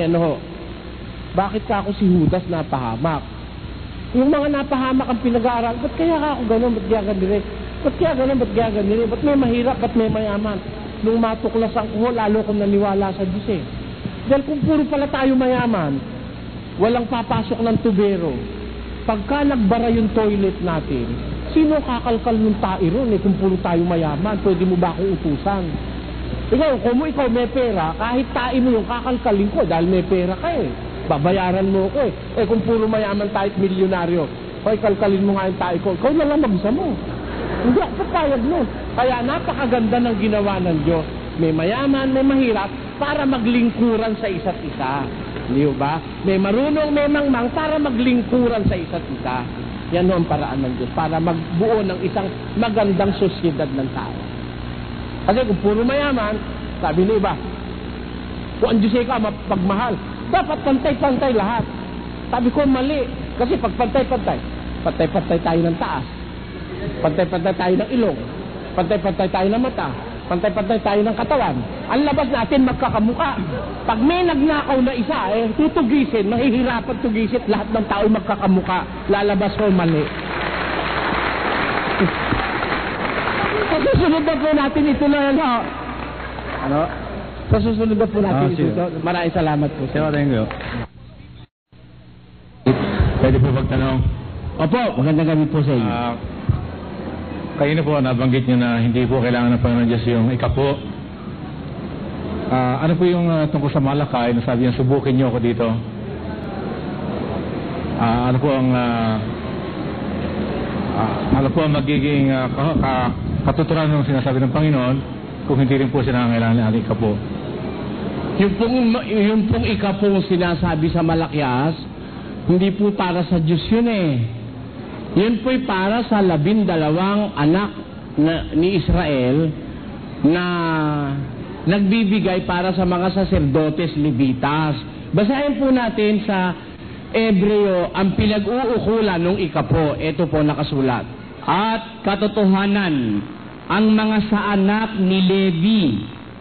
G: bakit ka ako si Judas napahamak? Yung mga napahamak ang pinag-aaral, ba't kaya ako gano'n, ba't kaya ganire? Ba't kaya gano'n, ba't kaya ganire? Ba't may mahirap, ba't may mayaman? Nung matuklasan ko, lalo kong naniwala sa Diyos eh. Dahil kung puro pala tayo mayaman, walang papasok ng tubero. Pagka nagbara yung toilet natin, sino kakalkal ng tae ron eh kung puro tayo mayaman? Pwede mo ba akong utusan? Kung ikaw may pera, kahit tae mo yung kakalkalin ko dahil may pera ka eh. Babayaran mo ko eh. Kung puro mayaman tayo at milyonaryo, kalkalin mo nga yung tae ko, ikaw na lang mag-isa mo. Hindi ako papayag nun. Kaya napakaganda ng ginawa ng Diyos. May mayaman, may mahirap, para maglingkuran sa isa't isa. Hindi ba? May marunong, may mangmang, para maglingkuran sa isa't isa. Yan ang paraan ng Diyos, para magbuo ng isang magandang sosyedad ng tao. Kasi kung puro mayaman, sabi ni iba, kung ang Diyos ka mapagmahal, dapat pantay-pantay lahat. Sabi ko, mali. Kasi pag pantay-pantay, pantay-pantay tayo ng taas, pantay-pantay tayo ng ilong, pantay-pantay tayo ng mata, pantay-pantay tayo ng katawan. Ang labas natin magkakamuka. Pag may nagnakaw na isa, tutugisin, mahihirapan tugisin, lahat ng tao magkakamuka. Lalabas ko mali. Sa susunod na po natin ito na Sa susunod na po natin ito. Maraming salamat po.
L: Thank you. Pwede po magtanong?
G: Opo, magandang gabi po sa inyo.
L: Kayo na po, nabanggit nyo na hindi po kailangan ng Panginoon Diyos yung ikapo. Ano po yung tungkol sa Malakay, nasabi niya, subukin nyo ako dito. Ano po ang magiging katuturan ng sinasabi ng Panginoon kung hindi rin po sila kailangan ng ating ikapo?
G: Yung pong ikapo sinasabi sa Malakyas, hindi po para sa Diyos yun eh. Yun po'y para sa 12 anak ni Israel na nagbibigay para sa mga saserdotes Levitas. Basahin po natin sa Ebreo ang pinag-uukulan ng ikapo. Ito po nakasulat.
B: At katotohanan, ang mga sa anak ni Levi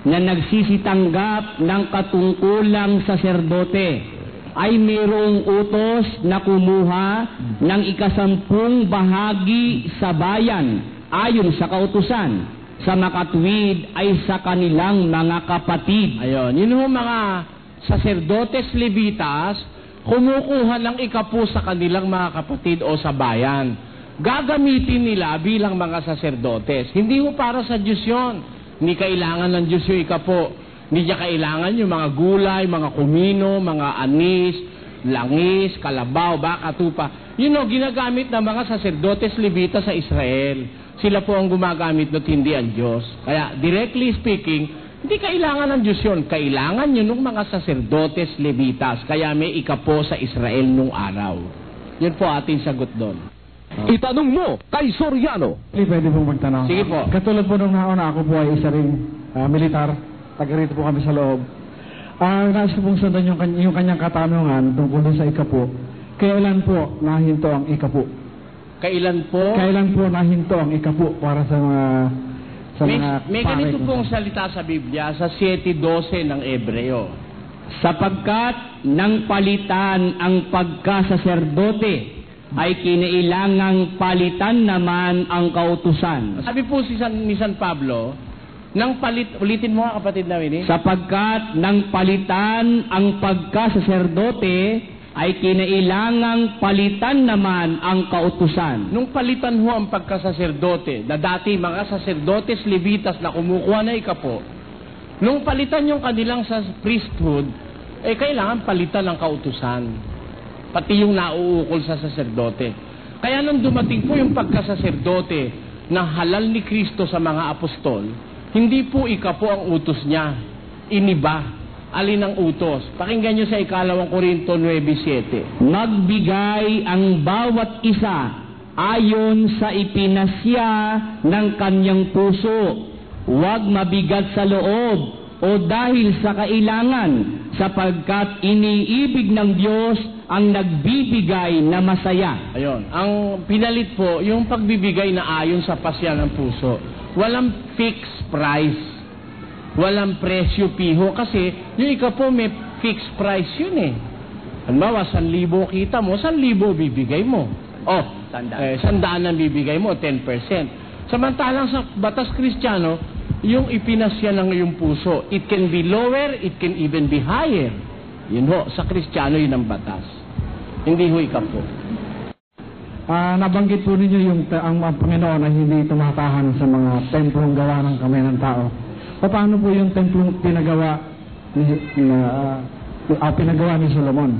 B: na nagsisitanggap ng katungkulang saserdote ay mayroong utos na kumuha ng 10 bahagi sa bayan ayon sa kautusan. Sa makatwid ay sa kanilang mga kapatid.
G: Ayun, yun yung mga saserdotes Levitas, kumukuha ng ikapo sa kanilang mga kapatid o sa bayan. Gagamitin nila bilang mga saserdotes. Hindi mo para sa Diyos yun. Hindi kailangan ng Diyos yung ikapo. Hindi niya kailangan yung mga gulay, mga kumino, mga anis, langis, kalabaw, baka, tupa. Yun o, ginagamit ng mga saserdotes Levita sa Israel. Sila po ang gumagamit ng hindi ang Diyos. Kaya, directly speaking, Hindi kailangan ng Diyos yun. Kailangan yun ng mga saserdotes, levitas. Kaya may ikapo sa Israel nung araw. Yun po ating sagot doon.
M: Itanong mo kay Soriano.
L: Pwede pong magtanong.
G: Sige po.
L: Katulad po nung nauna, ako po ay isa ring militar. Taga rito po kami sa loob. Nais ko pong sundan yung kanyang katanungan tungkol sa ikapo. Kailan po nahinto ang ikapo?
G: Kailan po?
L: Kailan po nahinto ang ikapo para sa mga
G: may ganito pong salita sa Biblia sa 7:12 ng Ebreo.
B: Sapagkat nang palitan ang pagkasaserdote, ay kinailangang palitan naman ang kautusan.
G: Sabi po ni San Pablo, ulitin mo nga kapatid namin
B: Sapagkat nang palitan ang pagkasaserdote, ay kinailangang palitan naman ang kautusan.
G: Nung palitan ho ang pagkasaserdote, na dati mga saserdotes, levitas na kumukuha na ikapo, nung palitan yung kanilang sa priesthood, kailangan palitan ang kautusan. Pati yung nauukol sa saserdote. Kaya nung dumating po yung pagkasaserdote na halal ni Kristo sa mga apostol, hindi po ikapo ang utos niya, iniba. Alin ang utos? Pakinggan nyo sa 2 Korinto 9:7.
B: Magbigay ang bawat isa ayon sa ipinasya ng kanyang puso. Huwag mabigat sa loob o dahil sa kailangan, sapagkat iniibig ng Diyos ang nagbibigay na masaya.
G: Ayun. Ang pinalit po, yung pagbibigay na ayon sa pasya ng puso. Walang fixed price. Walang presyo piho kasi yung ikaw po may fixed price yun eh. Halimbawa, 1,000 kita mo, 1,000 bibigay mo. 100 ang bibigay mo, 10%. Samantalang sa batas Kristiyano, yung ipinasya ng iyong puso, it can be lower, it can even be higher. Yun ho, sa Kristiyano yun ang batas. Hindi ho ikaw po.
L: Nabanggit po ninyo ang Panginoon ay hindi tumatahan sa mga templong gawa ng kamay ng tao. Paano po yung templong pinagawa ni Solomon?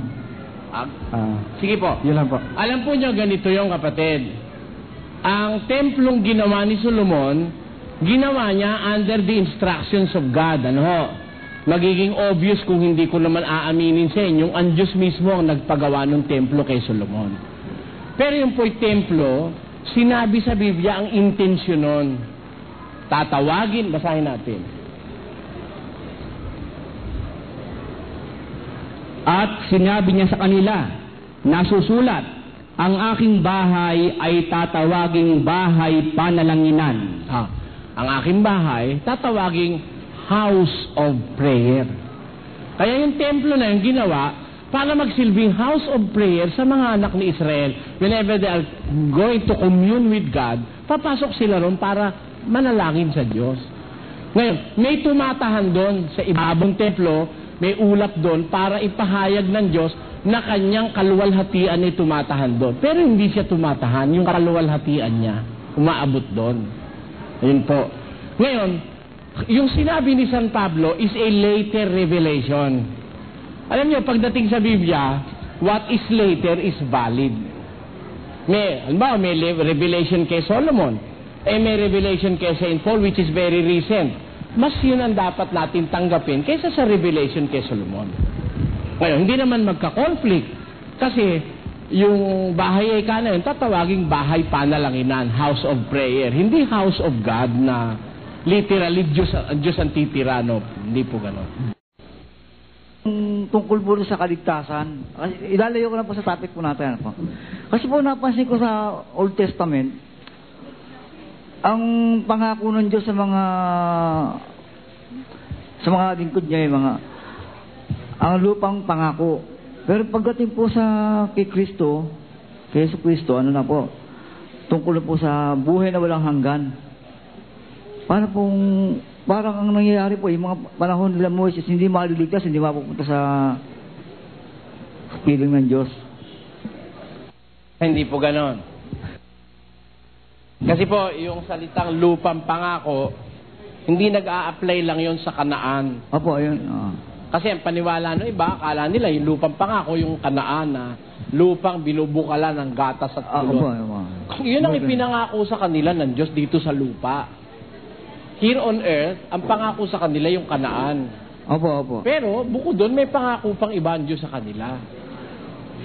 G: Sige po.
L: Yun lang po.
G: Alam po nyo, ganito yung kapatid. Ang templong ginawa ni Solomon, ginawa niya under the instructions of God. Ano ho? Magiging obvious kung hindi ko naman aaminin sa inyo, ang Diyos mismo ang nagpagawa ng templo kay Solomon. Pero yung po'y templo, sinabi sa Biblia ang intensyon nun. Tatawagin, basahin natin.
B: At sinabi niya sa kanila, nasusulat, ang aking bahay ay tatawaging bahay panalanginan.
G: Ang aking bahay, tatawaging house of prayer. Kaya yung templo na yung ginawa, para magsilbing house of prayer sa mga anak ni Israel, whenever they are going to commune with God, papasok sila ron para manalangin sa Diyos. Ngayon, may tumatahan doon sa ibabang templo, may ulap doon para ipahayag ng Diyos na kanyang kaluwalhatian ay tumatahan doon. Pero hindi siya tumatahan, yung kaluwalhatian niya, umaabot doon. Ayun po. Ngayon, yung sinabi ni San Pablo is a later revelation. Alam niyo, pagdating sa Biblia, what is later is valid. May revelation kay Solomon. May revelation kay St. Paul which is very recent. Mas yun ang dapat natin tanggapin kaysa sa revelation kay Solomon. Ngayon, hindi naman magka-conflict kasi yung bahay ay kana yun, tatawaging bahay panalanginan, house of prayer. Hindi house of God na literally Diyos ang titira, no? Hindi po gano'n.
N: Tungkol po sa kaligtasan, ilalayo ko na po sa topic po natin. Kasi po napansin ko sa Old Testament, ang pangako ng Diyos sa mga lingkod niya, ang lupang pangako. Pero pagdating po sa kay Kristo, kay Yesu Kristo, ano na po, tungkol po sa buhay na walang hanggan. Parang ang nangyayari po, yung mga panahon nila Moises, hindi maliligtas, hindi mapupunta sa piling ng Diyos.
G: Hindi po ganon. Kasi po, yung salitang lupang pangako, hindi nag-a-apply lang yon sa Kanaan.
N: Opo, yun.
G: Kasi ang paniwala ng iba, akala nila yung lupang pangako, yung Kanaan na lupang binubukalan ng gatas at kulot. Yun ang ipinangako sa kanila ng Diyos dito sa lupa. here on earth, ang pangako sa kanila yung Kanaan.
N: Opo.
G: Pero, bukod doon, may pangako pang iba ang Diyos sa kanila.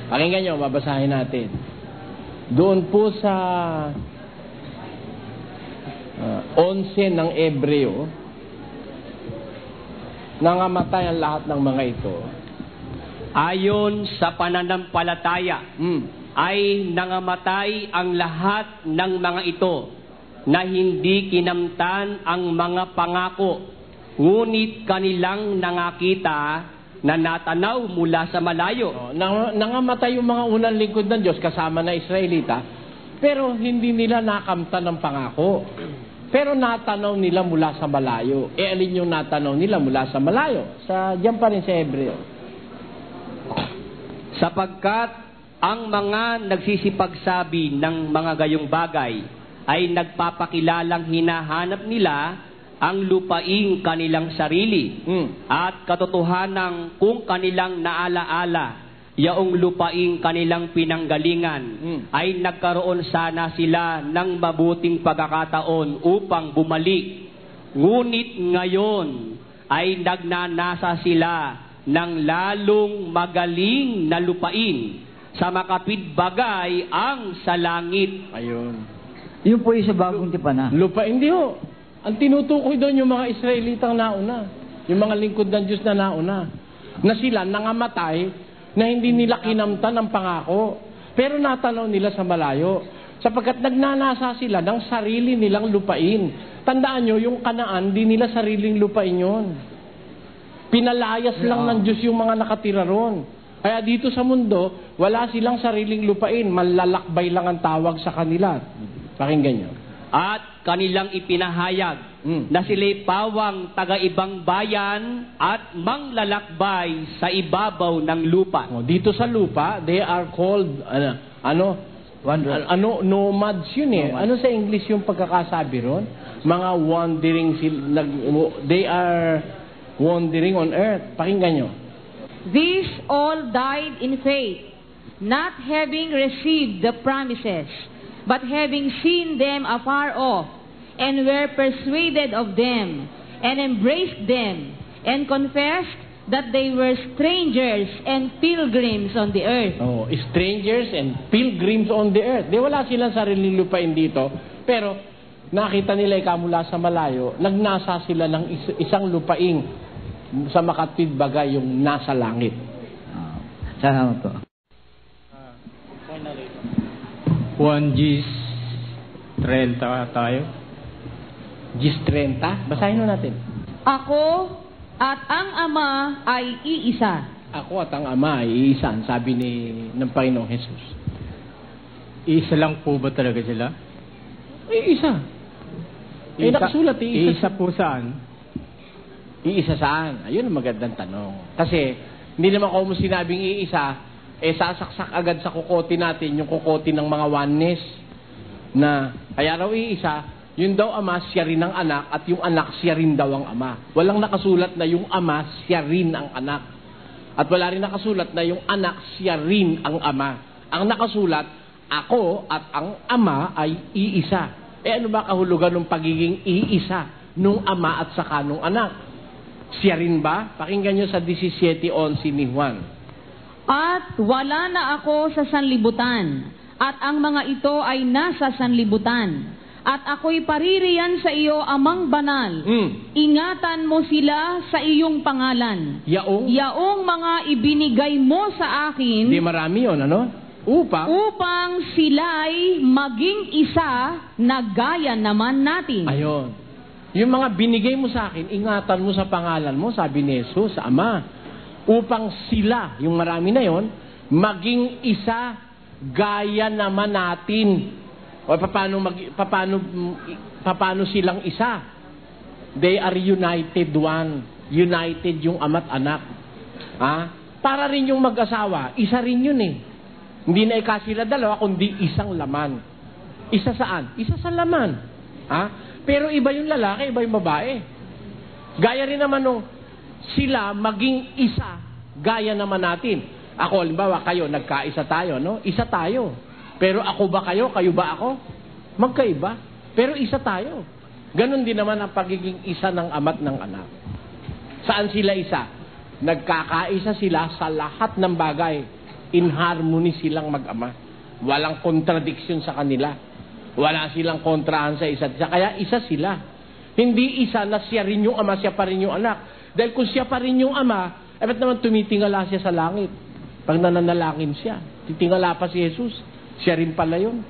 G: Pakinggan nyo, babasahin natin. Doon po sa 11 ng Ebreo, nangamatay ang lahat ng mga ito.
B: Ayon sa pananampalataya, ay nangamatay ang lahat ng mga ito na hindi kinamtan ang mga pangako, ngunit kanilang nangakita na natanaw mula sa malayo.
G: Nangamatay yung mga unang lingkod ng Diyos kasama na Israelita, pero hindi nila nakamtan ng pangako. Pero natanaw nila mula sa malayo. Alin yung natanaw nila mula sa malayo? Diyan pa rin sa Hebreo.
B: Sapagkat ang mga nagsisipagsabi ng mga gayong bagay ay nagpapakilalang hinahanap nila ang lupaing kanilang sarili at katotohanan kung kanilang naalaala yaong lupaing kanilang pinanggalingan ay nagkaroon sana sila ng mabuting pagkakataon upang bumalik. Ngunit ngayon ay nagnanasa sila ng lalong magaling na lupain sa makapid bagay ang sa langit.
G: Ayun.
N: Yun po yung sa bagong tipan na.
G: Lupa, hindi ho. Ang tinutukoy doon yung mga Israelitang nauna. Yung mga lingkod ng Diyos na nauna. Na sila nangamatay na hindi nila kinamtan ang pangako. Pero natanaw nila sa malayo. Sapagkat nagnanasa sila ng sarili nilang lupain. Tandaan nyo, yung Kanaan, di nila sariling lupain yun. Pinalayas lang ng Diyos yung mga nakatira ron. Kaya dito sa mundo, wala silang sariling lupain. Malalakbay lang ang tawag sa kanila. Pakinggan nyo.
B: At kanilang ipinahayag na sila'y pawang taga-ibang bayan at manglalakbay sa ibabaw ng lupa.
G: Dito sa lupa, they are called, nomads yun eh. Ano sa English yung pagkakasabi ron? Mga wandering, they are wandering on earth. Pakinggan nyo.
O: These all died in faith, not having received the promises, but having seen them afar off, and were persuaded of them, and embraced them, and confessed that they were strangers and pilgrims on the earth.
G: Strangers and pilgrims on the earth. Di wala silang sariling lupain dito, pero nakita nila mula sa malayo, nagnasa sila ng isang lupaing sa makatwid bagay yung nasa langit.
N: Salamat po.
C: 1 Gs 30 tayo.
G: Gs 30? Basahin natin.
O: Ako at ang Ama ay iisa.
G: Ako at ang Ama ay iisa, sabi ng Panginoong Jesus.
C: Isa lang po ba talaga sila?
G: Iisa. Nakasulat, iisa.
C: Iisa po saan?
G: Iisa saan? Ayun ang magandang tanong. Kasi, hindi naman ko mo sinabing iisa, sasaksak agad sa kukote natin, yung kukote ng mga oneness, na kaya raw iisa, yun daw Ama, siya rin ang anak, at yung anak, siya rin daw ang Ama. Walang nakasulat na yung Ama, siya rin ang anak. At wala rin nakasulat na yung anak, siya rin ang Ama. Ang nakasulat, ako at ang Ama ay iisa. Ano ba kahulugan ng pagiging iisa nung Ama at saka nung anak? Siya rin ba? Pakinggan nyo sa 17:11 ni Juan.
O: At wala na ako sa sanlibutan, at ang mga ito ay nasa sanlibutan. At ako'y paririyan sa iyo, Amang banal. Ingatan mo sila sa iyong pangalan. Yaong mga ibinigay mo sa akin.
G: Di marami yun, ano?
O: Upang sila'y maging isa na gaya naman natin.
G: Ayun. Yung mga binigay mo sa akin, ingatan mo sa pangalan mo, sabi ni Jesus, sa Ama. Upang sila, yung marami na yon, maging isa gaya naman natin. O paano silang isa? They are united one. United yung ama't anak. Para rin yung mag-asawa, isa rin yun eh. Hindi na sila dalawa, kundi isang laman. Isa saan? Isa sa laman. Pero iba yung lalaki, iba yung babae. Gaya rin naman nung sila maging isa, gaya naman natin. Ako, halimbawa, kayo, nagkaisa tayo, no? Isa tayo. Pero ako ba kayo? Kayo ba ako? Magkaiba. Pero isa tayo. Ganon din naman ang pagiging isa ng ama't ng anak. Saan sila isa? Nagkakaisa sila sa lahat ng bagay. In harmony silang mag-ama. Walang contradiction sa kanila. Wala silang kontrahan sa isa't isa. Kaya isa sila. Hindi isa na siya rin yung ama, siya pa rin yung anak. Dahil kung siya pa rin yung ama, ba't naman tumitingala siya sa langit? Pag nananalangin siya, titingala pa si Jesus. Siya rin pala yun.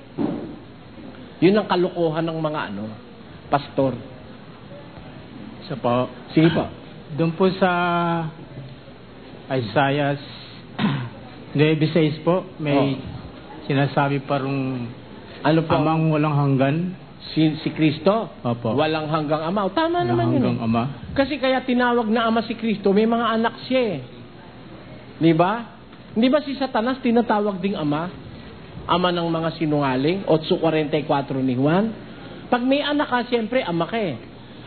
G: Yun ang kalokohan ng mga pastor.
P: Isa po.
G: Sige po.
P: Doon po sa Isaiah 9:6 po, may sinasabi parang amang walang hanggan.
G: Si Kristo?
P: Opo.
G: Walang hanggang ama. Tama naman yun.
P: Hanggang ama.
G: Kasi kaya tinawag na ama si Kristo, may mga anak siya eh. Di ba? Hindi ba si Satanas tinatawag ding ama? Ama ng mga sinungaling? 8:44 ni Juan. Pag may anak ka, siyempre ama ka eh.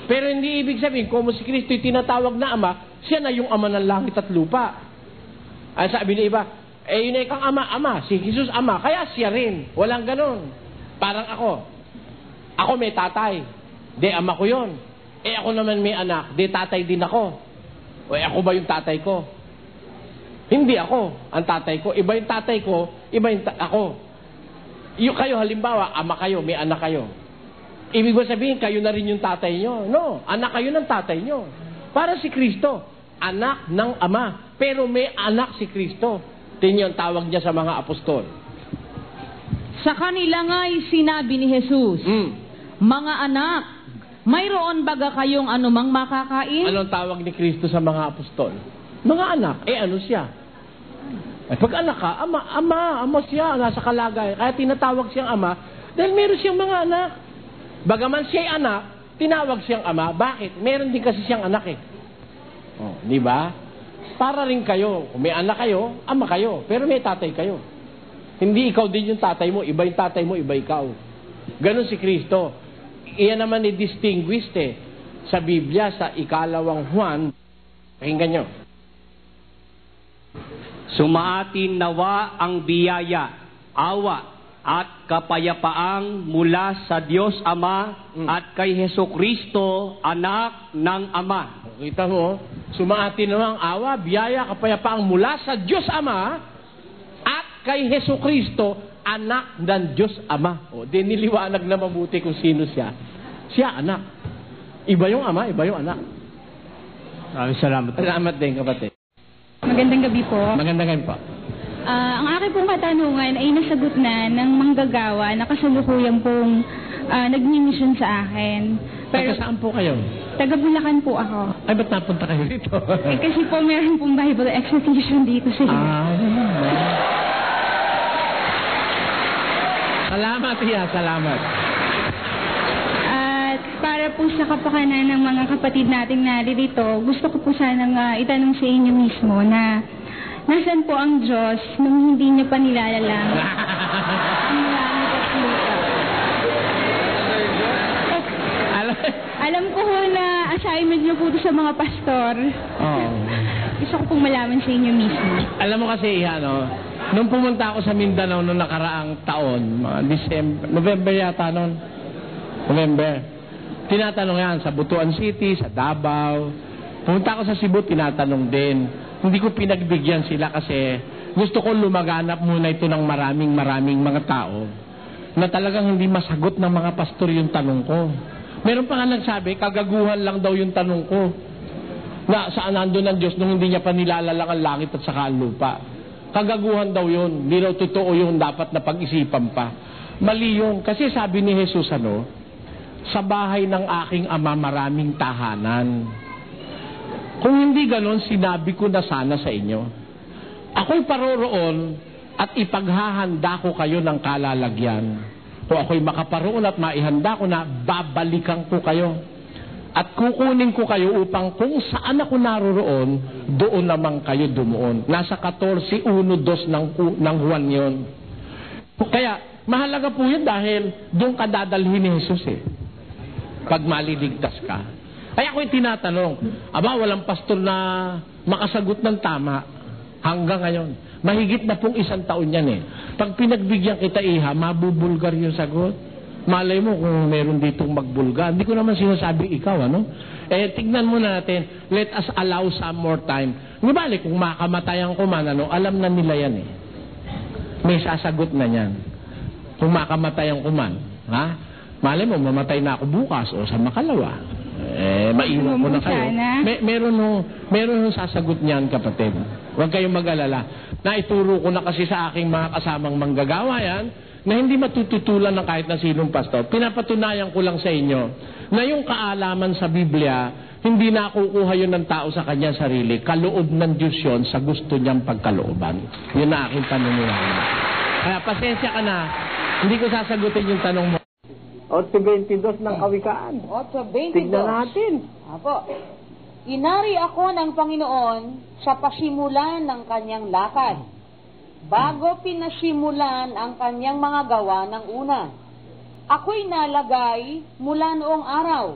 G: Pero hindi ibig sabihin, kung si Kristo tinatawag na ama, siya na yung ama ng langit at lupa. Ay sabi ni iba, yun ay kang ama, si Jesus ama, kaya siya rin. Walang ganon. Parang ako may tatay, di ama ko yun. Ako naman may anak, di tatay din ako. Ako ba yung tatay ko? Hindi ako ang tatay ko. Iba yung tatay ko, iba yung ako. Yung kayo, halimbawa, ama kayo, may anak kayo. Ibig ba sabihin, kayo na rin yung tatay nyo? No, anak kayo ng tatay nyo. Para si Kristo, anak ng ama. Pero may anak si Kristo. Tingnan yung tawag niya sa mga apostol.
O: Sa kanila nga'y sinabi ni Jesus, mga anak, mayroon baga kayong anumang makakain?
G: Anong tawag ni Kristo sa mga apostol? Mga anak. Ano siya? Pag anak ka, ama siya, nasa kalagay. Kaya tinatawag siyang ama dahil meron siyang mga anak. Bagaman siya'y anak, tinawag siyang ama. Bakit? Meron din kasi siyang anak eh. Di ba? Para rin kayo. Kung may anak kayo, ama kayo. Pero may tatay kayo. Hindi ikaw din yung tatay mo. Iba yung tatay mo, iba ikaw. Ganon si Kristo. Iyan naman i-distinguished sa Biblia, sa 2 Juan. Pakinggan nyo.
B: Sumaatin nawa ang biyaya, awa, at kapayapaang mula sa Diyos Ama at kay Hesukristo, anak ng Ama.
G: Kita mo, sumaatin nawa ang awa, biyaya, kapayapaang mula sa Diyos Ama at kay Hesukristo, anak ng Diyos Ama. Di niliwanag na mabuti kung sino siya. Siya anak. Iba yung ama, iba yung anak.
P: Maraming salamat.
G: Salamat din, kapatid.
J: Magandang gabi po.
G: Magandang gabi po.
J: Ang aking pong katanungan ay nasagot na ng manggagawa na kasalukuyang pong nag-mission sa akin.
G: Pero saan po kayo?
J: Taga Bulacan po ako.
G: Ay, ba't napunta kayo dito?
J: Kasi po meron pong Bible exposition dito sa
G: Salamat, Tia. Salamat.
J: At para po sa kapakanan ng mga kapatid nating naririto, gusto ko po sanang itanong sa inyo mismo na nasaan po ang Diyos nung hindi niyo pa nilalalang ang langit at lupa? Alam ko ho na assignment niyo po sa mga pastor. Gusto ko pong malaman sa inyo mismo.
G: Alam mo kasi, nung pumunta ako sa Mindanao noong nakaraang taon, mga November yata noon. November. Tinatanong yan sa Butuan City, sa Davao. Pumunta ako sa Cebu, tinatanong din. Hindi ko pinagbigyan sila kasi gusto ko lumaganap muna ito ng maraming mga tao na talagang hindi masagot ng mga pastor yung tanong ko. Meron pa nga nagsabi, kagaguhan lang daw yung tanong ko. Na saan nandun ang Diyos nung hindi niya pa nilalalang ang langit at saka ang lupa. Kagaguhan daw yun. Hindi daw totoo yung dapat na pag-isipan pa. Mali yun. Kasi sabi ni Jesus, sa bahay ng aking ama maraming tahanan. Kung hindi ganon, sinabi ko na sana sa inyo. Ako'y paroroon at ipaghahanda ko kayo ng kalalagyan. O ako'y makaparoon at maihanda ko na babalikan ko kayo. At kukunin ko kayo upang kung saan ako naroroon, doon naman kayo dumuon. Nasa 14:1-2 ng Juan yun. Kaya, mahalaga po yun dahil doon ka dadalhin ni Jesus pag maliligtas ka. Kaya ako'y tinatanong, walang pastor na makasagot ng tama hanggang ngayon. Mahigit na pong 1 taon yan Pag pinagbigyan kita mabubulgar yung sagot. Malay mo kung meron ditong magbulga. Hindi ko naman sinasabi ikaw, ano? Tignan mo natin, let us allow some more time. Di bali, kung makamatayan ko man, ano, alam na nila yan eh. May sasagot na yan. Kung makamatayan ko man, ha? Malay mo, mamatay na ako bukas o sa makalawa. Maiwan ko na kayo. Meron nung sasagot niyan, kapatid. Huwag kayong mag-alala. Naituro ko na kasi sa aking mga kasamang manggagawa yan, na hindi matututulan ng kahit na sinong pastor. Pinapatunayan ko lang sa inyo na yung kaalaman sa Biblia, hindi nakukuha yun ng tao sa kanyang sarili. Kaloob ng Diyos yun sa gusto niyang pagkalooban. Yun na aking paniniwala. Kaya pasensya ka na, hindi ko sasagutin yung tanong mo.
C: 8:22 ng Kawikaan.
O: 8:22.
C: Tignan natin.
O: Apo. Inari ako ng Panginoon sa pasimulan ng kanyang lakad, bago pinasimulan ang kanyang mga gawa ng una. Ako'y nalagay mula noong araw,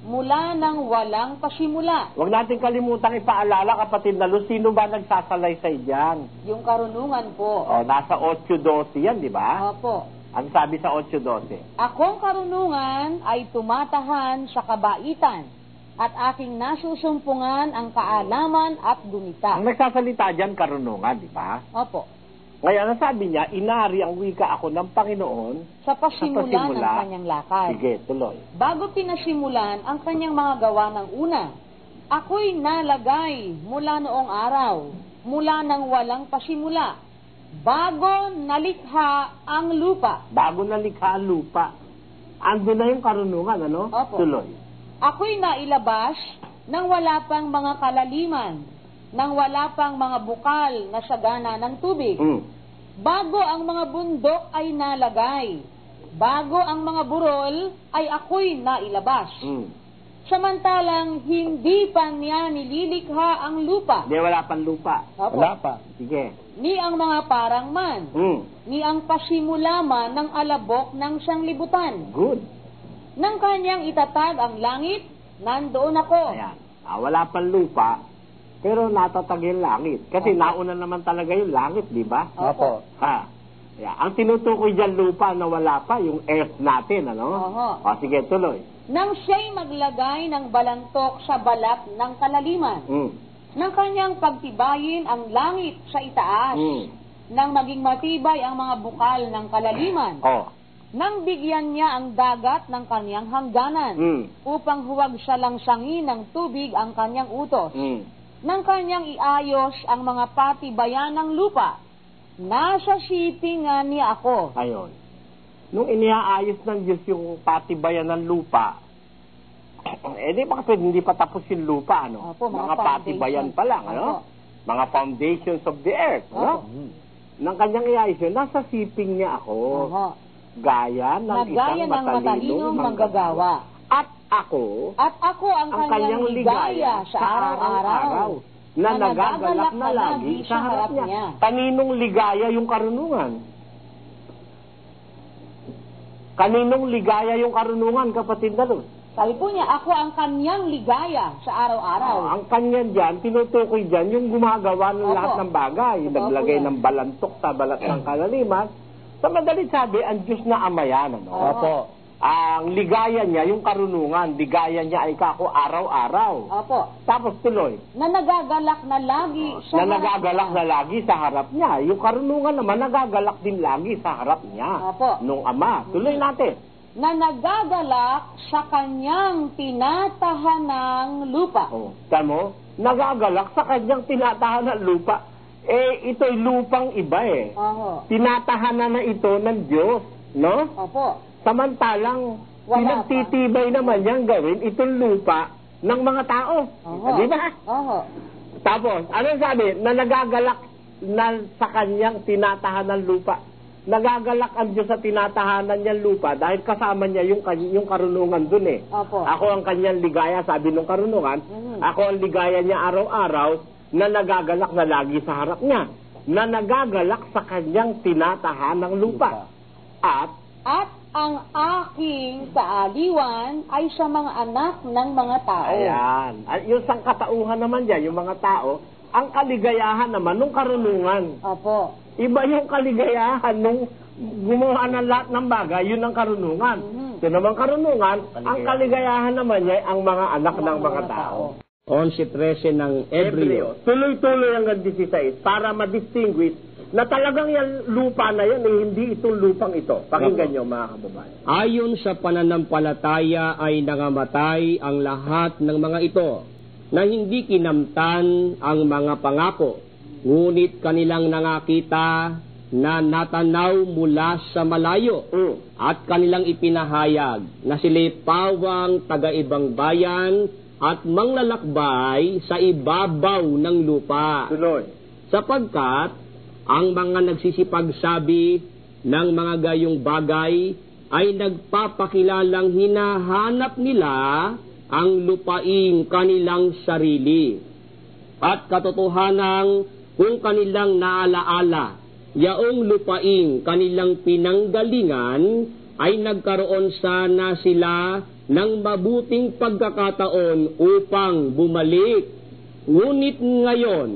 O: mula nang walang pasimula.
C: Huwag natin kalimutang ipaalala, kapatid na Luz, sino ba nagsasalaysay diyan?
O: Yung karunungan po.
C: Nasa 8:12 yan, di ba?
O: Opo.
C: Ang sabi sa 8:12?
O: Akong karunungan ay tumatahan sa kabaitan, at aking nasusumpungan ang kaalaman at gunita.
C: Ang nagsasalita diyan, karunungan, di ba?
O: Opo.
C: Ngayon, ang sabi niya, inari ang wika ako ng Panginoon
O: sa pasimulan ng kanyang lakad.
C: Sige, tuloy.
O: Bago pinasimulan ang kanyang mga gawa ng una, ako'y nalagay mula noong araw, mula nang walang pasimula, bago nalikha ang lupa.
C: Bago nalikha ang lupa. Ando na yung karunungan, ano?
O: Opo.
C: Tuloy.
O: Ako'y nailabas nang wala pang mga kalaliman, nang wala pang mga bukal na sagana ng tubig. Bago ang mga bundok ay nalagay, bago ang mga burol ay ako'y nailabas. Samantalang hindi pa niya nililikha ang lupa.
C: Hindi, wala pang lupa.
O: Opo.
C: Wala pa. Sige.
O: Ni ang mga parang man, ni ang pasimula man ng alabok ng sanglibutan.
C: Good.
O: Nang kanyang itatag ang langit, nandoon ako.
C: Ayan. Wala pang lupa, pero natatag yung langit. Kasi nauna naman talaga yung langit, di ba?
O: Opo.
C: Yeah. Ang tinutukoy dyan lupa na wala pa, yung earth natin, ano? Sige, tuloy.
O: Nang siya'y maglagay ng balantok sa balat ng kalaliman, nang kanyang pagtibayin ang langit sa itaas, nang maging matibay ang mga bukal ng kalaliman, nang bigyan niya ang dagat ng kanyang hangganan, upang huwag siya langsangin ng tubig ang kanyang utos, nang kanyang iayos ang mga patibayan ng lupa, nasa sipingan niya ako.
C: Ayon. Nung iniaayos ng Diyos yung patibayan ng lupa, di ba kasi hindi pa tapos yung lupa, ano?
O: Opo,
C: mga patibayan pa lang, ano? Mga foundations of the earth, ano? Nang kanyang iayos yun, nasa siping niya ako. Gaya ng isang matalinong manggagawa. At ako
O: ang kanyang ligaya sa araw-araw,
C: na nagagalak na lagi sa harap niya. Kaninong ligaya yung karunungan? Kaninong ligaya yung karunungan, kapatid na Luz?
O: Sabi po niya, ako ang kanyang ligaya sa araw-araw.
C: Ang kanyan dyan, tinutukoy dyan, yung gumagawa ng lahat ng bagay. Naglagay ng balantok sa balat ng kalaliman. Sa madalit sabi, ang Diyos na Ama yan, ano?
O: Opo.
C: Ang ligaya niya, yung karunungan, ligaya niya ay kako araw-araw.
O: Opo.
C: Tapos tuloy.
O: Na nagagalak na lagi sa
C: harap niya. Yung karunungan naman, nagagalak din lagi sa harap niya.
O: Opo.
C: Nung Ama. Tuloy natin.
O: Na nagagalak sa kanyang tinatahanang lupa.
C: Tamo? Nagagalak sa kanyang tinatahanang lupa. Ito'y lupang iba eh. Tinatahanan na ito ng Diyos. No?
O: Opo.
C: Samantalang pinagtitibay naman niyang gawin itong lupa ng mga tao. Di ba? Tapos, anong sabi? Na nagagalak na sa kanyang tinatahanan lupa. Nagagalak ang Diyos sa tinatahanan niyang lupa dahil kasama niya yung karunungan dun eh. Ako ang kanyang ligaya, sabi ng karunungan. Ako ang ligaya niya araw-araw na nagagalak na lagi sa harap niya. Na nagagalak sa kanyang tinatahanang lupa. At
O: ang aking kaaliwan ay sa mga anak ng mga tao.
C: Ayan. Yung sangkatauhan naman dyan, yung mga tao, ang kaligayahan naman nung karunungan.
O: Opo.
C: Iba yung kaligayahan nung
G: gumawa ng lahat ng bagay, yun ang karunungan. Yun naman karunungan, ang kaligayahan naman niya ay ang mga anak ng mga tao. 11:13 ng Hebreo. Tuloy-tuloy hanggang 16 para ma-distinguish na talagang yung lupa na yan, hindi itong lupang ito. Pakinggan nyo, mga kababayan. Ayon sa pananampalataya ay nangamatay ang lahat ng mga ito na hindi kinamtan ang mga pangako, ngunit kanilang nangakita na natanaw mula sa malayo at kanilang ipinahayag na sila'y pawang taga-ibang bayan at manglalakbay sa ibabaw ng lupa. Sapagkat ang mga nagsisipagsabi ng mga gayong bagay ay nagpapakilalang hinahanap nila ang lupaing kanilang sarili. At katotohanan kung kanilang naalaala, yaong lupaing kanilang pinanggalingan ay nagkaroon sana sila ng mabuting pagkakataon upang bumalik. Ngunit ngayon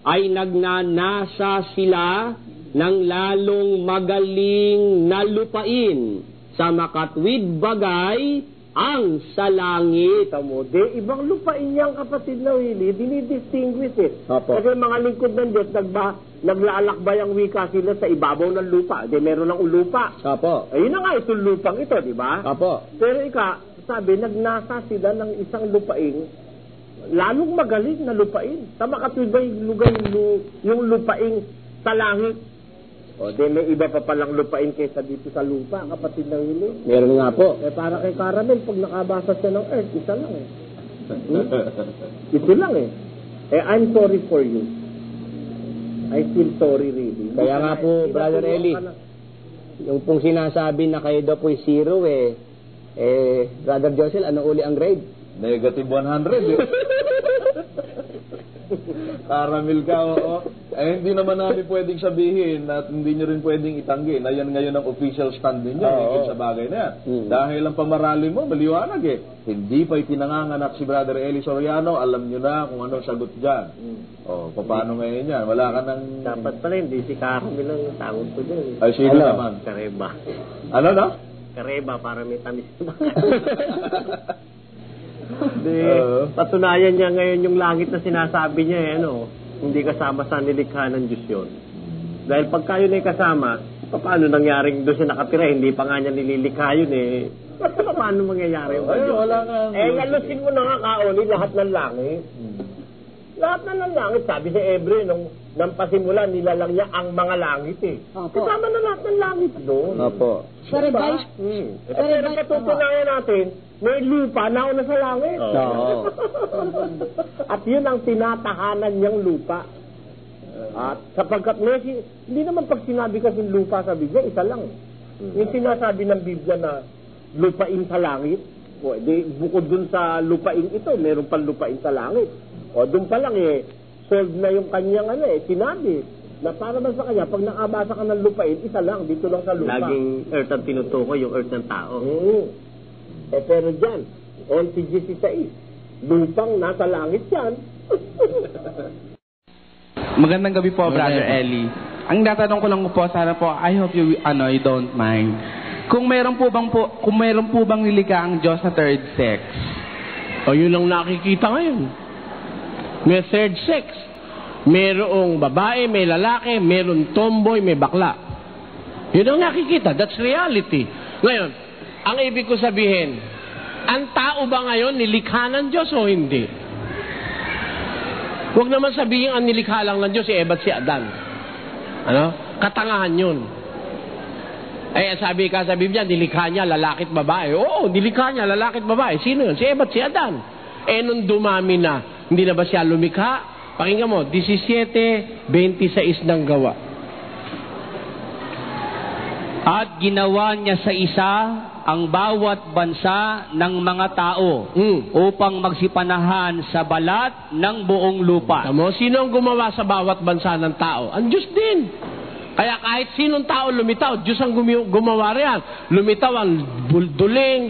G: ay nagnanasa sila ng lalong magaling na lupain sa makatwid bagay ang sa langit. Tamo, ibang lupain niyang kapatid na Willie, dinidistinguish Kasi mga lingkod ng Diyos, naglalakbay ang wika sila sa ibabaw ng lupa. Meron ng lupa. Ayun na nga, itong lupang ito, di ba? Pero sabi, nagnasa sila ng isang lupain, lalong magaling na lupain. Sa makatwid ba yung lupain sa langit? May iba pa palang lupain kaysa dito sa lupa, kapatid na Willie. Meron nga po. Para kay Caramel, pag nakabasa siya ng earth, isa lang Ito lang I'm sorry for you. I feel sorry really. Kaya nga po, Brother Eli, yung pong sinasabi na kayo daw po'y zero Brother Josel, ano uli ang grade?
Q: Negative 100 Caramel ka, oo. Hindi naman namin pwedeng sabihin at hindi nyo rin pwedeng itanggi na yan ngayon ang official stand ninyo sa bagay na yan. Dahil ang pamarali mo, maliwanag Hindi pa itinanganganak si Brother Eli Soriano, alam nyo na kung anong sagot dyan. Paano ngayon yan? Wala ka nang...
G: Dapat pala, hindi si Caramel ang tawag ko dyan.
Q: Ay, sino naman?
G: Kareba.
Q: Ano na?
G: Kareba, para may tamis. Patunayan niya ngayon yung langit na sinasabi niya hindi kasama sa nilikha ng Diyos yun. Dahil pagka yun ay kasama, paano nangyaring doon siya nakatira, hindi pa nga niya nililikha yun paano mangyayari yun? Alusin mo na nga kaoni lahat ng langit. Lahat na ng langit, sabi sa Hebreo, nang pasimula, nilalang niya ang mga langit kasama na lahat ng langit doon.
K: Pero guys,
G: pero patutunayan natin, may lupa na una sa langit. At yun ang tinatahanan niyang lupa. At sapagkat hindi naman pag sinabi kasi lupa sa Biblia, isa lang. Yung sinasabi ng Biblia na lupain sa langit, bukod dun sa lupain ito, meron pang lupain sa langit. Dun pa lang solved na yung kanyang sinabi. Na para ba sa kanya, pag nakabasa ka ng lupain, isa lang, dito lang sa lupa. Laging earth ang tinutukoy, yung earth ng tao. Pero dyan, LCG 6, lupang nasa langit yan.
R: Magandang gabi po, Brother Eli. Ang natanong ko lang po, sana po, I hope you don't mind. Kung meron po bang nilikha ang Diyos na third sex?
G: Yun ang nakikita ngayon. May third sex. Merong babae, may lalaki, meron tomboy, may bakla. Yun ang nakikita. That's reality. Ngayon, ang ibig ko sabihin, ang tao ba ngayon nilikha ng Diyos o hindi? Huwag naman sabihin ang nilikha lang ng Diyos si Eva at si Adan. Katangahan yun. Sabi ka sa Biblia, nilikha niya lalaki at babae. Oo, nilikha niya lalaki at babae. Sino yun? Si Eva at si Adan. Nung dumami na, hindi na ba siya lumikha? Pakinggan mo, 17:26 ng Gawa.
B: At ginawa niya sa isa ang bawat bansa ng mga tao upang magsipanahan sa balat ng buong lupa.
G: Sino ang gumawa sa bawat bansa ng tao? Ang Diyos din. Kaya kahit sinong tao lumitaw, Diyos ang gumawa riyan. Lumitaw ang duling,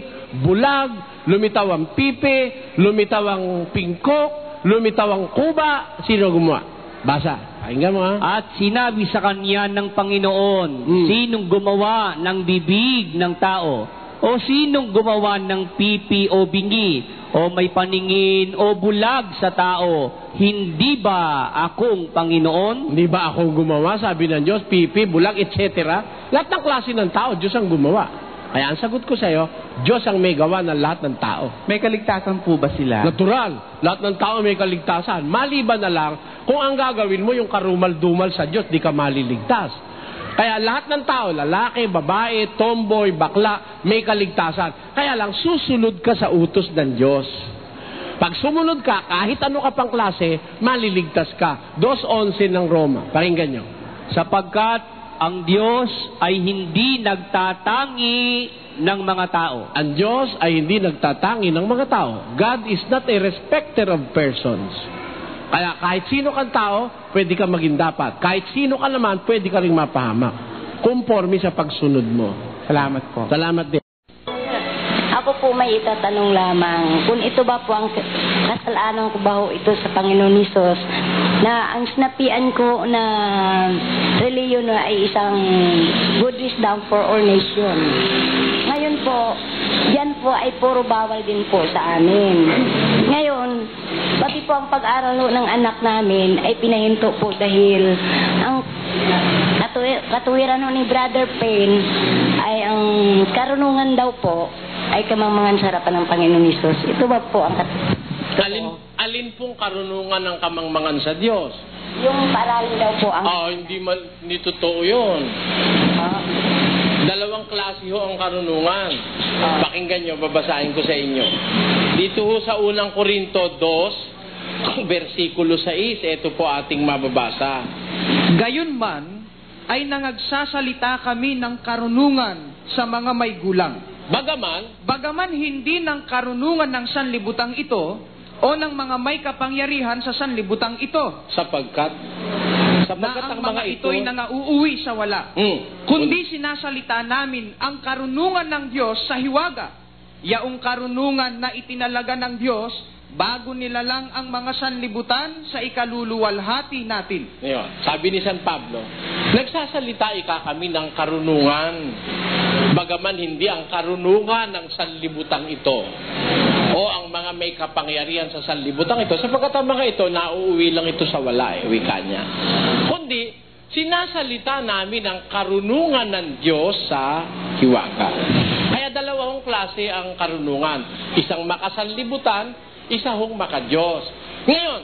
G: bulag, lumitaw ang pipi, lumitaw ang pingkok, lumitaw ang kuba. Sino gumawa? Basa. Pakinggan mo, ha?
B: At sinabi sa kanya ng Panginoon, sinong gumawa ng bibig ng tao? O sinong gumawa ng pipi o bingi? O may paningin o bulag sa tao? Hindi ba akong Panginoon?
G: Hindi ba akong gumawa? Sabi ng Diyos, pipi, bulag, etc. Lahat ng klase ng tao, Diyos ang gumawa. Kaya ang sagot ko sa iyo, Diyos ang may gawa ng lahat ng tao.
R: May kaligtasan po ba sila?
G: Natural. Lahat ng tao may kaligtasan. Maliban na lang, kung ang gagawin mo yung karumal-dumal sa Diyos, di ka maliligtas. Kaya lahat ng tao, lalaki, babae, tomboy, bakla, may kaligtasan. Kaya lang, susunod ka sa utos ng Diyos. Pag sumunod ka, kahit ano ka pang klase, maliligtas ka. 2:11 ng Roma. Pakinggan nyo.
B: Sapagkat ang Diyos ay hindi nagtatangi ng mga tao.
G: Ang Diyos ay hindi nagtatangi ng mga tao. God is not a respecter of persons. Kaya kahit sino kang tao, pwede ka maging dapat. Kahit sino ka naman, pwede ka rin mapahamak. Conforme sa pagsunod mo.
R: Salamat po.
G: Salamat din.
S: Ako po may itatanong lamang, kung ito ba po ang kasalanan ko ba ho ito sa Panginoon Hesus, na ang sinapian ko na reliyon ay isang good wisdom for all nation. Ngayon po, yan po ay puro bawal din po sa amin. Ngayon, pati po ang pag-aral ng anak namin ay pinahinto po dahil ang katuwiran ni Brother Payne ay ang karunungan daw po ay kamangmangan sa harapan ng Panginoon Hesus. Ito ba po ang
G: alin pong karunungan ng kamangmangan sa Diyos?
S: Yung parali daw po ang...
G: hindi totoo yun. Dalawang klase ho ang karunungan. Pakinggan nyo, babasahin ko sa inyo. Dito ho sa unang Korinto 2, versikulo 6, ito po ating mababasa.
T: Gayunman ay nangagsasalita kami ng karunungan sa mga may gulang. Bagaman hindi ng karunungan ng sanlibutang ito o ng mga may kapangyarihan sa sanlibutang ito.
G: Sapagkat
T: ang mga ito'y nangauuwi sa wala. Kundi sinasalita namin ang karunungan ng Diyos sa hiwaga. Yaong karunungan na itinalaga ng Diyos bago nilalang ang mga sanlibutan sa ikaluluwalhati natin.
G: Sabi ni San Pablo, nagsasalita kami ng karunungan, bagaman hindi ang karunungan ng sanlibutan ito o ang mga may kapangyarihan sa sanlibutan ito, sapagkat ang mga ito nauuwi lang ito sa wala, wika niya. Kundi sinasalita namin ang karunungan ng Diyos sa hiwaga. Kaya dalawang klase ang karunungan, isang makasanlibutan, isa hong maka-Diyos. Ngayon,